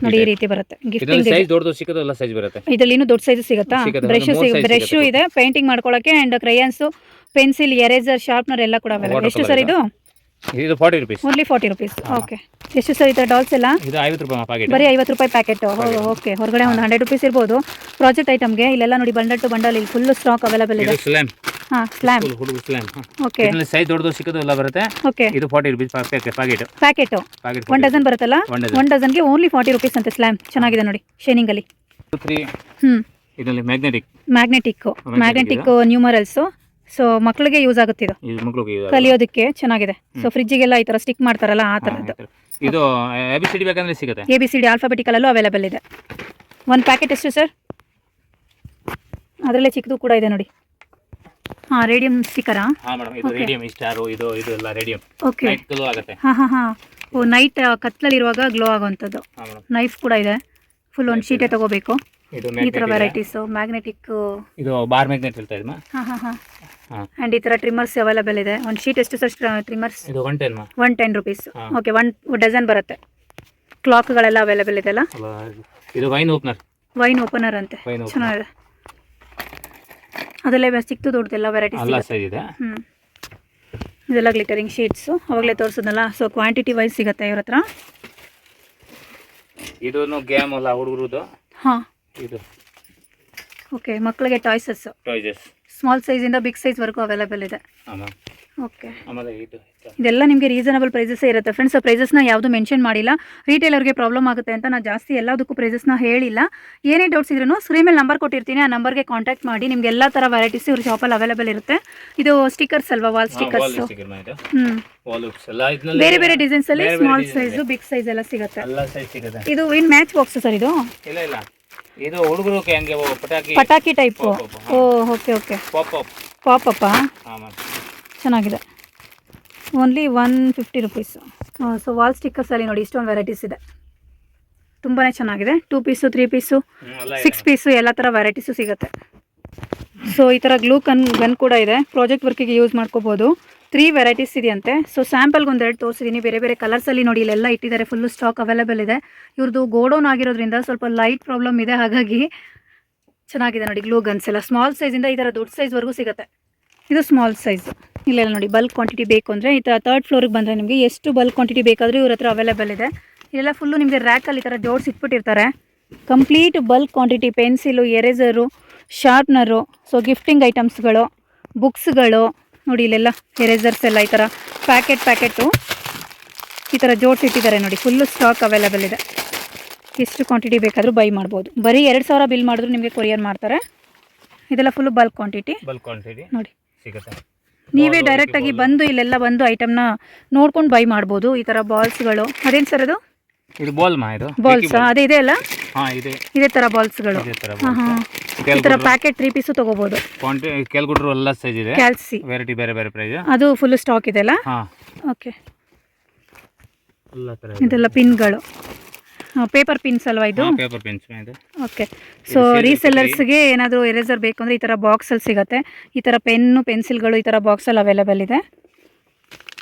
ನೋಡಿ, ಈ ರೀತಿ ಬರುತ್ತೆ. ಗಿಫ್ಟಿಂಗ್ ಸೈಜ್ ದೊಡ್ಡದು ಸಿಗುತ್ತೆ, ಎಲ್ಲ ಸೈಜ್ ಬರುತ್ತೆ. ಇದರಲ್ಲಿ ಇನ್ನೂ ದೊಡ್ಡ ಸೈಜ್ ಸಿಗುತ್ತಾ? ಬ್ರಷ್ ಇದೆ, ಪೇಂಟಿಂಗ್ ಮಾಡ್ಕೊಳ್ಳೋಕೆ, and crayons, pencil, eraser, sharpener ಎಲ್ಲ ಕೂಡ ಅವೈಲೇಬಲ್. ಎಷ್ಟು ಸರ್ ಇದು? 40 ರೂಪೀಸ್. Only 40 rupees. ಓಕೆ, ಎಷ್ಟು ಸರ್ ಇದು ಡಾಲ್ಸ್ ಎಲ್ಲ? ಇದು 50 ರೂಪಾಯಿ ಪ್ಯಾಕೆಟ್. ಬರೀ 50 ರೂಪಾಯಿ ಪ್ಯಾಕೆಟ್. ಓಕೆ, ಹೊರಗಡೆ ಒಂದು 100 ರುಪೀಸ್ ಇರ್ಬೋದು. ಪ್ರಾಜೆಕ್ಟ್ ಐಟಮ್ಗೆ ಇಲ್ಲೆಲ್ಲ ನೋಡಿ, ಬಂಡಲ್ ಟು ಬಂಡಲ್ ಇಲ್ಲಿ ಫುಲ್ ಸ್ಟಾಕ್ ಅವೈಲೇಬಲ್ ಇದೆ. ಸ್ಲ್ಯಾಮ್. ಸ್ಲ್ಯಾಮ್. ಓಕೆ, ಇದರಲ್ಲಿ ಸೈಜ್ ದೊಡ್ಡದು ಸಿಗುತ್ತೆ, ಎಲ್ಲ ಬರುತ್ತೆ. ಓಕೆ, ಇದು 40 ರೂಪೀಸ್ ಪ್ಯಾಕೆಟ್. 1 ಡಜನ್ ಬರುತ್ತಲ್ಲ, 1 ಡಜನ್ಗೆ ಓನ್ಲಿ 40 ರುಪೀಸ್ ಅಂತೆ. ಸ್ಲ್ಯಾಮ್ ಚೆನ್ನಾಗಿದೆ ನೋಡಿ, ಶೈನಿಂಗ್ ಅಲ್ಲಿ. 2, 3 ಇದರಲ್ಲಿ ಮ್ಯಾಗ್ನೆಟಿಕ್ ನ್ಯೂಮರಲ್ಸ್. ಸೊ ಮಕ್ಕಳಿಗೆ ಯೂಸ್ ಆಗುತ್ತೆ, ಇದು ಕಲಿಯೋದಕ್ಕೆ ಚೆನ್ನಾಗಿದೆ. ಸೊ ಫ್ರಿಜ್ಜಿಗೆಲ್ಲ ಈ ತರ ಸ್ಟಿಕ್ ಮಾಡ್ತಾರಲ್ಲ, ಆ ತರದ್ದು. ಇದು ABCD ಬೇಕಂದ್ರೆ ಸಿಗುತ್ತೆ. ABCD ಆಲ್ಫಾಬೆಟಿಕಲ್ ಅಲ್ಲೂ ಅವೈಲೇಬಲ್ ಇದೆ. 1 ಪ್ಯಾಕೆಟ್ ಎಷ್ಟು ಸರ್? ಅದರಲ್ಲೇ ಚಿಕ್ಕದು ಕೂಡ ಇದೆ ನೋಡಿ. ರೇಡಿಯಂ ಸ್ಟಿಕ್ಕರಾ? ಇದು ರೇಡಿಯಂ ಸ್ಟಾರ್, ಇದು ಎಲ್ಲ ರೇಡಿಯಂ. ಓಕೆ, ನೈಟ್ ಗ್ಲೋ ಆಗುತ್ತೆ. ಓ, ನೈಟ್ ಕತ್ಲಲ್ಲಿರುವಾಗ ಗ್ಲೋ ಆಗುವಂಥದ್ದು. ನೈಫ್ ಕೂಡ ಇದೆ. ಫುಲ್ ಒಂದು ಶೀಟೇ ತಗೋಬೇಕು. ಈ ತರ ವೆರೈಟೀಸ್ ಮ್ಯಾಗ್ನೆಟಿಕ್, ಇದು ಬಾರ್ ಮ್ಯಾಗ್ನೆಟ್ ಹೇಳ್ತಾ ಇದ್ಮಾ. ಅಂಡ್ ಈ ತರ ಟ್ರಿಮ್ಮರ್ಸ್ ಅವೈಲೇಬಲ್ ಇದೆ. ಒಂದು ಶೀಟ್ ಎಷ್ಟು ಸರ್ ಟ್ರಿಮ್ಮರ್ಸ್? ಇದು 110 ರುಪೀಸ್. ಓಕೆ, 1 ಡಜನ್ ಬರುತ್ತೆ. ಕ್ಲಾಕ್ಗಳೆಲ್ಲ ಅವೈಲೇಬಲ್ ಇದೆ ಅಲ್ಲ? ಇದು ವೈನ್ ಓಪನರ್ ಅಂತೆ, ಚೆನ್ನಾಗಿದೆ. ಅದೆಲ್ಲ ಚಿಕ್ಕದು ದೊಡ್ಡದೆಲ್ಲ ವೆರೈಟೀಸ್ ಇದೆ. ಇದೆಲ್ಲ ಗ್ಲಿಟರಿಂಗ್ ಶೀಟ್ಸು, ಅವಾಗಲೇ ತೋರಿಸೋದಲ್ಲ. ಸೊ ಕ್ವಾಂಟಿಟಿ ವೈಸ್ ಸಿಗುತ್ತೆ ಇವ್ರ ಹತ್ರ. ಇದನ್ನು ಗೇಮ್ ಅಲ್ಲ ಹುಡುಗರುದು. ಇದು ಓಕೆ, ಮಕ್ಕಳಿಗೆ ಟಾಯ್ಸಸ್, ಸ್ಮಾಲ್ ಸೈಜಿಂದ ಬಿಗ್ ಸೈಜ್ ವರೆಗೂ ಅವೈಲೇಬಲ್ ಇದೆ. ಓಕೆ, ಇದೆಲ್ಲ ನಿಮಗೆ ರೀಸನಬಲ್ ಪ್ರೈಸಸ್ ಇರುತ್ತೆ ಫ್ರೆಂಡ್ಸ್. ಪ್ರೈಸಸ್ನ ಯಾವುದು ಮೆನ್ಷನ್ ಮಾಡಿಲ್ಲ, ರಿಟೇಲರ್ಗೆ ಪ್ರಾಬ್ಲಮ್ ಆಗುತ್ತೆ ಅಂತ ನಾನು ಜಾಸ್ತಿ ಎಲ್ಲದಕ್ಕೂ ಪ್ರೈಸಸ್ನ ಹೇಳಿಲ್ಲ. ಏನೇ ಡೌಟ್ಸ್ ಇದ್ರೂ ಸ್ಕ್ರೀನ್ ಮೇಲೆ ನಂಬರ್ ಕೊಟ್ಟಿರ್ತೀನಿ, ಆ ನಂಬರ್ಗೆ ಕಾಂಟ್ಯಾಕ್ಟ್ ಮಾಡಿ. ನಿಮ್ಗೆ ಎಲ್ಲ ಥರ ವೆರೈಟೀಸ್ ಇವ್ರ ಶಾಪಲ್ಲಿ ಅವೈಲೇಬಲ್ ಇರುತ್ತೆ. ಇದು ಸ್ಟಿಕ್ಕರ್ಸ್ ಅಲ್ವಾ, ವಾಲ್ ಸ್ಟಿಕ್ಕರ್ಸ್. ಬೇರೆ ಬೇರೆ ಡಿಸೈನ್ಸ್ ಅಲ್ಲಿ ಸ್ಮಾಲ್ ಸೈಜ್, ಬಿಗ್ ಸೈಜ್ ಎಲ್ಲ ಸಿಗುತ್ತೆ. ಇದು ಇನ್ ಮ್ಯಾಚ್ ಬಾಕ್ಸ್ ಸರ್ ಇದು? ಇದು ಹುಡುಗರಿಗೆ ಹಂಗೆ ಪಟಾಕಿ ಟೈಪ್. ಓ ಓಕೆ ಓಕೆ, ಪಾಪ್ ಅಪ್ ಚೆನ್ನಾಗಿದೆ. Only 150 rupees. ಸೊ ವಾಲ್ ಸ್ಟಿಕ್ಕರ್ಸಲ್ಲಿ ನೋಡಿ ಇಷ್ಟೊಂದು ವೆರೈಟೀಸ್ ಇದೆ, ತುಂಬಾ ಚೆನ್ನಾಗಿದೆ. 2 ಪೀಸು, 3 ಪೀಸು, 6 ಪೀಸು ಎಲ್ಲ ಥರ ವೆರೈಟೀಸು ಸಿಗುತ್ತೆ. ಸೊ ಈ ಥರ ಗ್ಲೂ ಗನ್ ಕೂಡ ಇದೆ, ಪ್ರಾಜೆಕ್ಟ್ ವರ್ಕಿಗೆ ಯೂಸ್ ಮಾಡ್ಕೋಬೋದು. 3 ವೆರೈಟೀಸ್ ಇದೆಯಂತೆ. ಸೊ ಸ್ಯಾಂಪಲ್ಗೆ ಒಂದೆರಡು ತೋರಿಸಿದ್ದೀನಿ, ಬೇರೆ ಬೇರೆ ಕಲರ್ಸಲ್ಲಿ ನೋಡಿ ಇಲ್ಲೆಲ್ಲ ಇಟ್ಟಿದ್ದಾರೆ. ಫುಲ್ಲು ಸ್ಟಾಕ್ ಅವೈಲೇಬಲ್ ಇದೆ. ಇವ್ರದ್ದು ಗೋಡೌನ್ ಆಗಿರೋದ್ರಿಂದ ಸ್ವಲ್ಪ ಲೈಟ್ ಪ್ರಾಬ್ಲಮ್ ಇದೆ, ಹಾಗಾಗಿ ಚೆನ್ನಾಗಿದೆ ನೋಡಿ. ಗ್ಲೂ ಗನ್ಸ್ ಎಲ್ಲ ಸ್ಮಾಲ್ ಸೈಜಿಂದ ಈ ಥರ ದೊಡ್ಡ ಸೈಜ್ವರೆಗೂ ಸಿಗುತ್ತೆ. ಇದು ಸ್ಮಾಲ್ ಸೈಜ್. ಇಲ್ಲೆಲ್ಲ ನೋಡಿ, ಬಲ್ಕ್ ಕ್ವಾಂಟಿಟಿ ಬೇಕು ಅಂದರೆ ಈ ಥರ 3rd ಫ್ಲೋರಿಗೆ ಬಂದರೆ ನಿಮಗೆ ಎಷ್ಟು ಬಲ್ಕ್ ಕ್ವಾಂಟಿಟಿ ಬೇಕಾದರೂ ಇವ್ರ ಹತ್ರ ಅವೈಲೇಬಲ್ ಇದೆ. ಇಲ್ಲೆಲ್ಲ ಫುಲ್ಲು ನಿಮಗೆ ರ್ಯಾಕಲ್ಲಿ ಈ ಥರ ಜೋಡಿಸಿ ಇಟ್ಬಿಟ್ಟಿರ್ತಾರೆ. Complete bulk quantity, pencil, eraser, sharpener, so gifting ಐಟಮ್ಸ್ಗಳು, ಬುಕ್ಸ್ಗಳು ನೋಡಿ. ಇಲ್ಲೆಲ್ಲ ಎರೇಸರ್ಸ್ ಎಲ್ಲ ಈ ಥರ ಪ್ಯಾಕೆಟು ಈ ಥರ ಜೋಡಿಸಿಟ್ಟಿದ್ದಾರೆ ನೋಡಿ. ಫುಲ್ಲು ಸ್ಟಾಕ್ ಅವೈಲೇಬಲ್ ಇದೆ, ಎಷ್ಟು ಕ್ವಾಂಟಿಟಿ ಬೇಕಾದರೂ ಬೈ ಮಾಡ್ಬೋದು. ಬರೀ 2000 ಬಿಲ್ ಮಾಡಿದ್ರು ನಿಮಗೆ ಕೊರಿಯರ್ ಮಾಡ್ತಾರೆ. ಇದೆಲ್ಲ ಫುಲ್ಲು ಬಲ್ಕ್ ಕ್ವಾಂಟಿಟಿ ನೋಡಿ ಸಿಗುತ್ತೆ. ನೀವೇ ಡೈರೆಕ್ಟಾಗಿ ಬಂದು ಇಲ್ಲೆಲ್ಲ ಬಂದು ಐಟಮ್ನ ನೋಡ್ಕೊಂಡು ಬೈ ಮಾಡ್ಬೋದು. ಈ ಥರ ಬಾಲ್ಸ್ಗಳು. ಅದೇನು ಸರ್ ಅದು? ಇದು ಬಾಲ್ಸ್ ಅದೇ ಇದೆ ಅಲ್ಲ? ಹಾಂ ಇದೆ ಇದೇ ಥರ ಬಾಲ್ಸ್ಗಳು. ಇದೇ ಥರ ಹಾಂ ಹಾಂ ಈ ಥರ ಪ್ಯಾಕೆಟ್ 3 ಪೀಸು ತೊಗೋಬೋದು. ಕೇಳ್ಕೊಟ್ರು ಎಲ್ಲ ಸೈಜ್ ಇದೆ. ಕ್ಯಾಲ್ಸಿ ವೆರೈಟಿ ಬೇರೆ ಬೇರೆ ಪ್ರೈಸ್. ಅದು ಫುಲ್ ಸ್ಟಾಕ್ ಇದೆ ಅಲ್ಲ? ಹಾಂ ಓಕೆ. ಎಲ್ಲ ಥರ ಇದೆಲ್ಲ ಪಿನ್ಗಳು, ಪೇಪರ್ ಪಿನ್ಸ್ ಅಲ್ವಾ ಇದು? ಪೇಪರ್ ಪೆನ್ಸ್ ಇದೆ. ಓಕೆ. ಸೊ ರೀಸೆಲ್ಲರ್ಸ್ಗೆ ಏನಾದರೂ ಎರೇಸರ್ ಬೇಕು ಅಂದರೆ ಈ ಥರ ಬಾಕ್ಸಲ್ಲಿ ಸಿಗುತ್ತೆ. ಈ ಥರ ಪೆನ್ನು ಪೆನ್ಸಿಲ್ಗಳು ಈ ಥರ ಬಾಕ್ಸಲ್ಲಿ ಅವೈಲೇಬಲ್ ಇದೆ.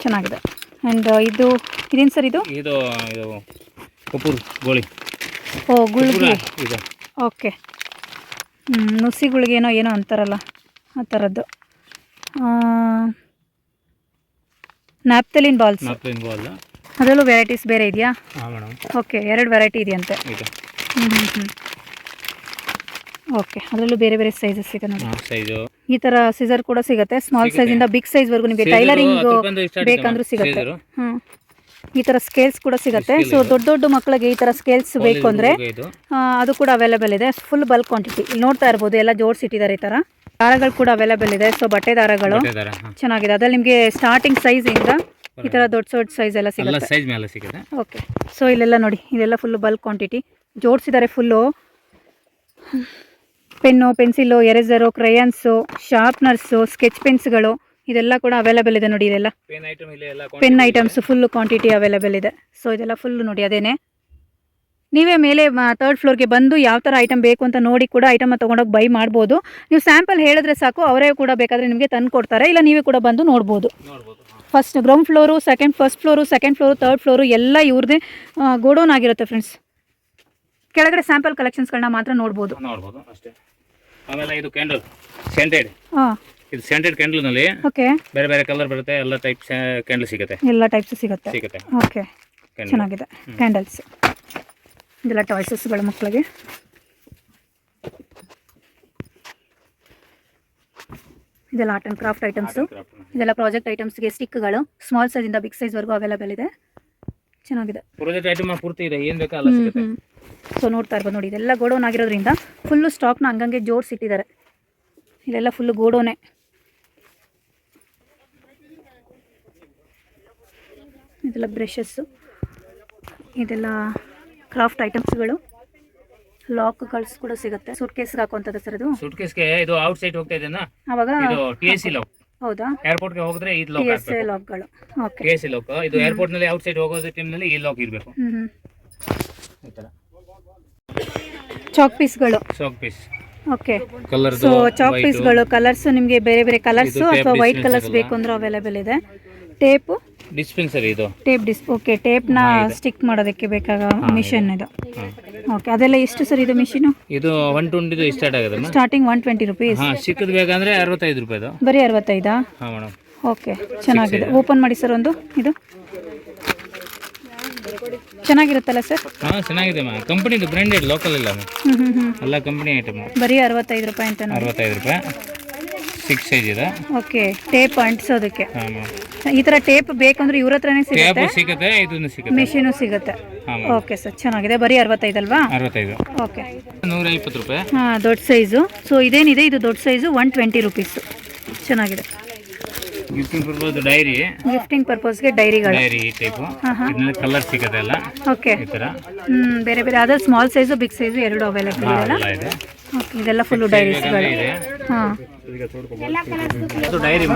ಚೆನ್ನಾಗಿದೆ. ಆ್ಯಂಡ್ ಇದೇನು ಸರ್ ಇದು? ಇದು ಕಪೂರ್ ಗೋಳಿ. ಓ ಗುಳ್ಗಿ. ಇದೆ. ಓಕೆ. ನುಸಿಗುಳಿಗೆ ಏನೋ ಅಂತಾರಲ್ಲ ಆ ಥರದ್ದು. Naphthalene balls. ಬಾಲ್ ಅದರಲ್ಲೂ ವೆರೈಟೀಸ್ ಬೇರೆ ಇದೆಯಾ? ಹಾಂ ಮೇಡಮ್. ಓಕೆ, 2 ವೆರೈಟಿ ಇದೆಯಂತೆ. ಓಕೆ, ಅದರಲ್ಲೂ ಬೇರೆ ಬೇರೆ ಸೈಜಸ್ ಇದೆ ನೋಡಿ. ಸೈಜು ಈ ಥರ ಸಿಸರ್ ಕೂಡ ಸಿಗುತ್ತೆ. ಸ್ಮಾಲ್ ಸೈಜಿಂದ ಬಿಗ್ ಸೈಜ್ವರೆಗೂ ನಿಮಗೆ ಟೈಲರಿಂಗ್ ಬೇಕಂದ್ರೂ ಸಿಗುತ್ತೆ. ಈ ಥರ ಸ್ಕೇಲ್ಸ್ ಕೂಡ ಸಿಗುತ್ತೆ. ಸೊ ದೊಡ್ಡ ದೊಡ್ಡ ಮಕ್ಕಳಿಗೆ ಈ ಥರ ಸ್ಕೇಲ್ಸ್ ಬೇಕು ಅಂದರೆ ಅದು ಕೂಡ ಅವೈಲೇಬಲ್ ಇದೆ. Full bulk quantity. ಇಲ್ಲಿ ನೋಡ್ತಾ ಇರ್ಬೋದು, ಎಲ್ಲ ಜೋಡಿಸಿಟ್ಟಿದ್ದಾರೆ. ಈ ಥರ ದಾರಗಳು ಕೂಡ ಅವೈಲೇಬಲ್ ಇದೆ. ಸೊ ಬಟ್ಟೆ ದಾರಗಳು ಚೆನ್ನಾಗಿದೆ. ಅದ್ರಲ್ಲಿ ನಿಮಗೆ ಸ್ಟಾರ್ಟಿಂಗ್ ಸೈಜಿಂದ ಈ ಥರ ದೊಡ್ಡ ಸೈಜ್ ಎಲ್ಲ ಸಿಗುತ್ತೆ. ಓಕೆ. ಸೊ ಇಲ್ಲೆಲ್ಲ ನೋಡಿ, ಇದೆಲ್ಲ ಫುಲ್ಲು ಬಲ್ಕ್ ಕ್ವಾಂಟಿಟಿ ಜೋಡಿಸಿದ್ದಾರೆ. Full pen, pencil, eraser, crayons, sharpeners, sketch ಪೆನ್ಸ್ಗಳು ಇದೆಲ್ಲ ಕೂಡ ಅವೈಲೇಬಲ್ ಇದೆ ನೋಡಿ. ಇದೆಲ್ಲ pen items full quantity available ಇದೆ. ಸೊ ಇದೆಲ್ಲ ಫುಲ್ಲು ನೋಡಿ. ಅದೇನೆ ನೀವೇ ಮೇಲೆ 3rd ಫ್ಲೋರ್ಗೆ ಬಂದು ಯಾವ ಥರ ಐಟಮ್ ಬೇಕು ಅಂತ ನೋಡಿ ಕೂಡ ಐಟಮ್ ತೊಗೊಂಡೋಗಿ ಬೈ ಮಾಡ್ಬೋದು. ನೀವು ಸ್ಯಾಂಪಲ್ ಹೇಳಿದ್ರೆ ಸಾಕು, ಅವರೇ ಕೂಡ ಬೇಕಾದರೆ ನಿಮಗೆ ತಂದು ಕೊಡ್ತಾರೆ. ಇಲ್ಲ ನೀವೇ ಕೂಡ ಬಂದು ನೋಡ್ಬೋದು. First ground floor, first floor, 2nd floor, 3rd floor ಎಲ್ಲ ಇವ್ರದ್ದೇ ಗೋಡೌನ್ ಆಗಿರುತ್ತೆ ಫ್ರೆಂಡ್ಸ್. ಕೆಳಗಡೆ ಸ್ಯಾಂಪಲ್ ಕಲೆಕ್ಷನ್ಸ್ಗಳನ್ನ ಮಾತ್ರ ನೋಡ್ಬೋದು ಅಷ್ಟೇ. ಆಮೇಲೆ ಇದು ಕ್ಯಾಂಡಲ್ ಸೆಂಟೆಡ್. ಇದು ಸೆಂಟೆಡ್ ಕ್ಯಾಂಡಲ್ನಲ್ಲಿ ಓಕೆ, ಬೇರೆ ಬೇರೆ ಕಲರ್ ಬರುತ್ತೆ. ಎಲ್ಲ ಟೈಪ್ ಕ್ಯಾಂಡಲ್ ಸಿಗುತ್ತೆ. ಎಲ್ಲ ಟೈಪ್ಸ್ ಸಿಗುತ್ತೆ. ಓಕೆ, ಚೆನ್ನಾಗಿದೆ. ಕ್ಯಾಂಡಲ್ಸ್ ಇದೆಲ್ಲ ಟಾಯ್ಸಸ್ಗಳು ಮಕ್ಕಳಿಗೆ. ಇದೆಲ್ಲ ಆರ್ಟ್ ಆ್ಯಂಡ್ ಕ್ರಾಫ್ಟ್ ಐಟಮ್ಸು. ಇದೆಲ್ಲ ಪ್ರಾಜೆಕ್ಟ್ ಐಟಮ್ಸ್ಗೆ ಸ್ಟಿಕ್ಗಳು ಸ್ಮಾಲ್ ಸೈಜಿಂದ ಬಿಗ್ ಸೈಜ್ವರೆಗೂ ಅವೈಲೇಬಲ್ ಇದೆ. ಚೆನ್ನಾಗಿದೆ. ಪ್ರಾಜೆಕ್ಟ್ ಐಟಮ್ ಪೂರ್ತಿ ಇದೆ, ಏನು ಬೇಕಾ ಎಲ್ಲ ಸಿಗುತ್ತೆ. ಸೊ ನೋಡ್ತಾ ಇರ್ಬೋದು ನೋಡಿ, ಇದೆಲ್ಲ ಗೋಡೌನ್ ಆಗಿರೋದ್ರಿಂದ ಫುಲ್ಲು ಸ್ಟಾಕ್ನ ಹಂಗಂಗೆ ಜೋಡಿಸಿಟ್ಟಿದ್ದಾರೆ. ಇದೆಲ್ಲ ಫುಲ್ಲು ಗೋಡೌನೇ. ಇದೆಲ್ಲ ಬ್ರಷಸ್ಸು, ಇದೆಲ್ಲ ಕ್ರಾಫ್ಟ್ ಐಟಮ್ಸ್ಗಳು, ಲಾಕ್ಗಳು ಕೂಡ ಸಿಗುತ್ತೆ. ಸೂಟ್ ಕೇಸ್ಗೆ ಹಾಕುವಂಥದ್ದು ಸರ್ ಇದು? ಸೂಟ್ ಕೇಸ್ಗೆ ಇದು ಔಟ್ ಸೈಡ್ ಹೋಗ್ತಾ ಇದೆನಾ, ಅವಾಗ ಇದು TSC ಲಾಕ್. ಹೌದಾ? ಏರ್ಪೋರ್ಟ್ ಗೆ ಹೋಗಿದ್ರೆ ಈ ಲಾಕ್ TSA ಲಾಕ್ಗಳು. Okay, TSC lock. ಇದು ಏರ್ಪೋರ್ಟ್ ನಲ್ಲಿ ಔಟ್ ಸೈಡ್ ಹೋಗೋದು ಟೈಮ್ನಲ್ಲಿ ಈ ಲಾಕ್ ಇರಬೇಕು. ಈ ತರ ಚಾಕ್ ಪೀಸ್ಗಳು. Chalk piece. Okay. Colour. So chalk ಪೀಸ್ಗಳು ಕಲರ್ಸ್ ನಿಮಗೆ ಬೇರೆ ಬೇರೆ ಕಲರ್ಸ್ ಅಥವಾ ವೈಟ್ ಕಲರ್ಸ್ ಬೇಕು ಅಂದ್ರೆ ಅವೈಲೇಬಲ್ ಇದೆ. Tape dispenser. ಇದು ಟೇಪ್ ಓಕೆ, ಟೇಪ್ನ ಸ್ಟಿಕ್ ಮಾಡೋದಕ್ಕೆ ಬೇಕಾಗ ಮಿಷನ್ ಇದು. ಓಕೆ, ಅದೆಲ್ಲ ಎಷ್ಟು ಸರ್ ಇದು ಮಿಷಿನು? ಇದು 120 ಸ್ಟಾರ್ಟ್ ಆಗುತ್ತೆ. Starting 120 rupees. ಚಿಕ್ಕದು ಬೇಕಂದ್ರೆ 65 ರೂಪಾಯಿದು. ಬರೀ 65? ಹಾಂ ಮೇಡಮ್. ಓಕೆ, ಚೆನ್ನಾಗಿದೆ. ಓಪನ್ ಮಾಡಿ ಸರ್ ಒಂದು. ಇದು ಚೆನ್ನಾಗಿರುತ್ತಲ್ಲ ಸರ್? ಹಾಂ, ಚೆನ್ನಾಗಿದೆ ಮ್ಯಾಮ್. ಕಂಪನಿದು ಬ್ರ್ಯಾಂಡೆಡ್, ಲೋಕಲ್ ಇಲ್ಲ ಎಲ್ಲ ಕಂಪನಿ ಐಟಮ್. ಬರೀ 65 ರೂಪಾಯಿ ಅಂತ. 65 ರೂಪಾಯಿ. 6 ಸೈಜ್ ಇದೆ. ಓಕೆ, ಟೇಪ್ ಅಂಟಿಸೋದಕ್ಕೆ. ಹಾಂ ಮ್ಯಾಮ್. ಈ ಥರ ಟೇಪ್ ಬೇಕಂದ್ರೆ ಇವ್ರ ಹತ್ರನೇ ಸಿಗುತ್ತೆ. ಸಿಗುತ್ತೆ, ಇದನ್ನು ಸಿಗುತ್ತೆ, ಮಿಷಿನು ಸಿಗುತ್ತೆ. ಓಕೆ ಸರ್, ಚೆನ್ನಾಗಿದೆ. ಬರೀ 65 ಅಲ್ವಾ? 65. ಓಕೆ, 120 ರೂಪಾಯಿ. ಹಾಂ, ದೊಡ್ಡ ಸೈಜು. ಸೊ ಇದೇನಿದೆ, ಇದು ದೊಡ್ಡ ಸೈಜು 120 ರುಪೀಸ್. ಚೆನ್ನಾಗಿದೆ. Gifting purpose diary. ಗಿಫ್ಟಿಂಗ್ ಪರ್ಪಸ್ಗೆ ಡೈರಿಗಳು. Diary type. ಇದರಲ್ಲಿ ಕಲರ್ ಸಿಗುತ್ತೆ ಎಲ್ಲ. ಓಕೆ, ಈ ಥರ ಬೇರೆ ಬೇರೆ ಅದೇ ಸ್ಮಾಲ್ ಸೈಜು ಬಿಗ್ ಸೈಜು ಎರಡು ಅವೈಲೇಬಲ್ ಇದೆ. ಓಕೆ, ಇದೆಲ್ಲ ಫುಲ್ಲು ಡೈರೀಸ್ಗಳು. ಹಾಂ, ಇದು ಡೈರಿ.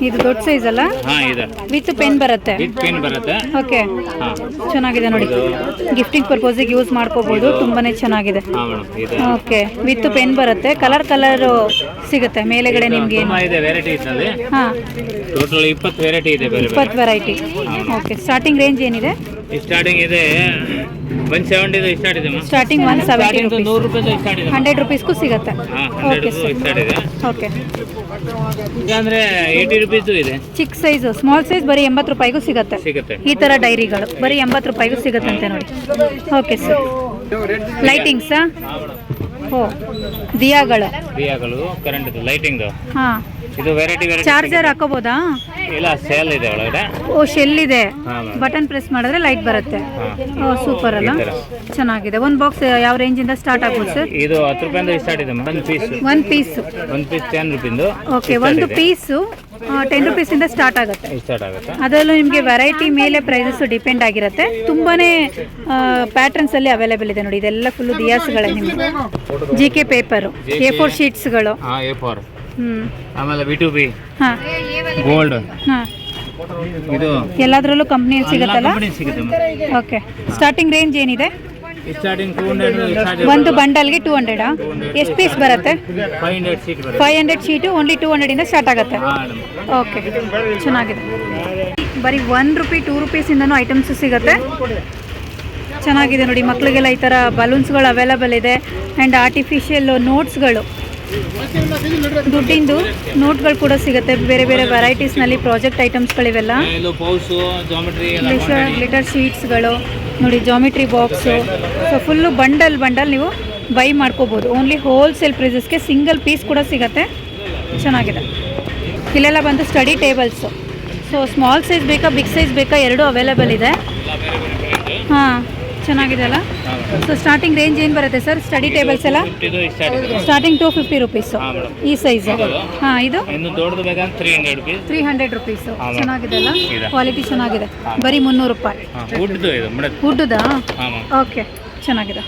ಇದು ದೊಡ್ಡ ಸೈಜ್ ಅಲ್ಲ? ಹಾಂ, ಇದೆ. ವಿತ್ ಪೆನ್ ಬರುತ್ತೆ. ಪೆನ್ ಬರುತ್ತೆ. ಓಕೆ, ಚೆನ್ನಾಗಿದೆ ನೋಡಿ. ಗಿಫ್ಟಿಂಗ್ ಪರ್ಪಸ್ಗೆ ಯೂಸ್ ಮಾಡ್ಕೋಬಹುದು. ತುಂಬಾನೇ ಚೆನ್ನಾಗಿದೆ. ಓಕೆ, ವಿತ್ ಪೆನ್ ಬರುತ್ತೆ. ಕಲರ್ ಸಿಗುತ್ತೆ ಮೇಲೆಗಡೆ ನಿಮ್ಗೆ. ಇದೆ ವೆರೈಟೀಸ್ ಅಲ್ಲಿ. ಹಾಂ, ಟೋಟಲ್ 20 ವೆರೈಟಿ ಇದೆ. 20 ವೆರೈಟಿ. ಓಕೆ, ಸ್ಟಾರ್ಟಿಂಗ್ ರೇಂಜ್ ಏನಿದೆ? ಸ್ಟಾರ್ಟಿಂಗ್ ಇದೆ 170 ಸ್ಟಾರ್ಟ್ ಇದೆ. ಸ್ಟಾರ್ಟಿಂಗ್ 170 100 ರೂಪಾಯಿ ಸ್ಟಾರ್ಟ್ ಇದೆ. 100 ರುಪೀಸ್ಗೂ ಸಿಗುತ್ತೆ. Okay sir. ಸ್ಟಾರ್ಟ್ ಇದೆ. ಓಕೆ, ಅಂದ್ರೆ 80 ರೂಪೀಸ್ ಇದೆ. ಚಿಕ್ಕ ಸೈಜು, ಸ್ಮಾಲ್ ಸೈಜ್ ಬರೀ 80 ರೂಪಾಯಿಗೂ ಸಿಗುತ್ತೆ. ಈ ಥರ ಡೈರಿಗಳು ಬರೀ 80 ರೂಪಾಯಿಗೂ ಸಿಗುತ್ತಂತೆ ನೋಡಿ. Okay sir. ಲೈಟಿಂಗ್ಸಾ? ಓ, ದಿಯಾಗಳು ಕರೆಂಟ್ ಲೈಟಿಂಗ್. ಹಾಂ, ಇದು ವೆರೈಟಿ ಚಾರ್ಜರ್ ಹಾಕೋಬೋದಾ? ಇಲ್ಲ, ಸೇಲ್ ಇದೆ ಒಳಗಡೆ. ಓ, ಶೆಲ್ ಇದೆ, ಹಾ ಮ್ಯಾಮ್. ಬಟನ್ ಪ್ರೆಸ್ ಮಾಡಿದ್ರೆ ಲೈಟ್ ಬರುತ್ತೆ. ಹಾ. ಓ, ಸೂಪರ್ ಅಲ್ಲ, ಈ ಥರ. ಚೆನ್ನಾಗಿದೆ. ಒಂದು ಬಾಕ್ಸ್ ಯಾವ ರೇಂಜಿಂದ ಸ್ಟಾರ್ಟ್ ಆಗ್ಬೋದು ಸರ್? ಇದು 10 ರೂಪಾಯಿಂದ ಸ್ಟಾರ್ಟ್ ಇದೆ ಮ್ಯಾಮ್. ಒಂದು ಪೀಸು 10 ರೂಪಾಯಿಂದು ಓಕೆ. ಒಂದು ಪೀಸು 10 ರುಪೀಸಿಂದ ಸ್ಟಾರ್ಟ್ ಆಗುತ್ತೆ. ಸ್ಟಾರ್ಟ್ ಆಗುತ್ತೆ. ಅದರಲ್ಲೂ ನಿಮಗೆ ವೆರೈಟಿ ಮೇಲೆ ಪ್ರೈಸಸ್ ಡಿಪೆಂಡ್ ಆಗಿರುತ್ತೆ. ತುಂಬಾ ಪ್ಯಾಟರ್ನ್ಸಲ್ಲಿ ಅವೈಲೇಬಲ್ ಇದೆ ನೋಡಿ. ಇದೆಲ್ಲ ಫುಲ್ಲು ದಿಯಾಸ್ಗಳೇ ನಿಮಗೆ. GK paper, A4 ಶೀಟ್ಸ್ಗಳು. ಹಾಂ, A4. ಹ್ಞೂ, ಆಮೇಲೆ B2B ಹಾಂ ಗೋಲ್ಡ್. ಹಾಂ, ಇದು ಎಲ್ಲದರಲ್ಲೂ ಕಂಪ್ನಿ ಸಿಗುತ್ತಲ್ಲ? ಕಂಪನಿ ಸಿಗುತ್ತೆ ಮ್ಯಾಮ್. ಓಕೆ. ಸ್ಟಾರ್ಟಿಂಗ್ ರೇಂಜ್ ಏನಿದೆ? ಸ್ಟಾರ್ಟಿಂಗ್ 200 ಒಂದು ಬಂಡಲ್ಗೆ 200. ಎಷ್ಟು ಪೀಸ್ ಬರುತ್ತೆ? 500 ಶೀಟ್ ಬರುತ್ತೆ. 500 ಶೀಟು ಓನ್ಲಿ 200 ಇಂದ ಸ್ಟಾರ್ಟ್ ಆಗುತ್ತೆ. ಹಾಂ ಮೇಡಮ್. ಓಕೆ, ಚೆನ್ನಾಗಿದೆ. ಬರೀ 1 ರೂಪಿ 2 ರುಪೀಸಿಂದನೂ ಐಟಮ್ಸ್ ಸಿಗುತ್ತೆ. ಚೆನ್ನಾಗಿದೆ ನೋಡಿ. ಮಕ್ಕಳಿಗೆಲ್ಲ ಈ ಥರ ಬಲೂನ್ಸ್ಗಳು ಅವೈಲೇಬಲ್ ಇದೆ. ಆ್ಯಂಡ್ ಆರ್ಟಿಫಿಷಿಯಲ್ ನೋಟ್ಸ್ಗಳು, ದುಡ್ಡಿಂದು ನೋಟ್ಗಳು ಕೂಡ ಸಿಗುತ್ತೆ. ಬೇರೆ ಬೇರೆ ವೆರೈಟೀಸ್ನಲ್ಲಿ ಪ್ರಾಜೆಕ್ಟ್ ಐಟಮ್ಸ್ಗಳಿವೆಲ್ಲ. ಇದು ಪೌಸು, ಜಾಮೆಟ್ರಿ ಎಲ್ಲ ಗ್ಲಿಟರ್ ಶೀಟ್ಸ್ಗಳು ನೋಡಿ, geometry box. So full bundle ನೀವು ಬೈ ಮಾಡ್ಕೋಬೋದು. ಓನ್ಲಿ ಹೋಲ್ಸೇಲ್ ಪ್ರೈಸಸ್ಗೆ ಸಿಂಗಲ್ ಪೀಸ್ ಕೂಡ ಸಿಗುತ್ತೆ. ಚೆನ್ನಾಗಿದೆ. ಇಲ್ಲೆಲ್ಲ ಬಂದು study tables. So small size ಬೇಕಾ, ಬಿಗ್ ಸೈಜ್ ಬೇಕಾ, ಎರಡೂ ಅವೈಲೇಬಲ್ ಇದೆ. ಹಾಂ, ಚೆನ್ನಾಗಿದೆ ಅಲ್ಲ. ಸೊ ಸ್ಟಾರ್ಟಿಂಗ್ ರೇಂಜ್ ಏನು ಬರುತ್ತೆ ಸರ್? ಸ್ಟಡಿ ಟೇಬಲ್ಸ್ ಎಲ್ಲ ಸ್ಟಾರ್ಟಿಂಗ್ 250 ರುಪೀಸು ಈ ಸೈಜು. ಹಾಂ, ಇದು ಇನ್ನು ದೊಡ್ಡದು ಬೇಕಂದ್ರೆ 300 ರೂಪೀಸ್. 300 ರುಪೀಸು. ಚೆನ್ನಾಗಿದೆ ಅಲ್ಲ, ಕ್ವಾಲಿಟಿ ಚೆನ್ನಾಗಿದೆ. ಬರೀ 300 ರೂಪಾಯಿ. ವುಡ್ದು ಇದು ಮೇಡಮ್. ವುಡ್ಡದಾ? ಹಾಂ ಮ್ಯಾಮ್. ಓಕೆ, ಚೆನ್ನಾಗಿದೆ.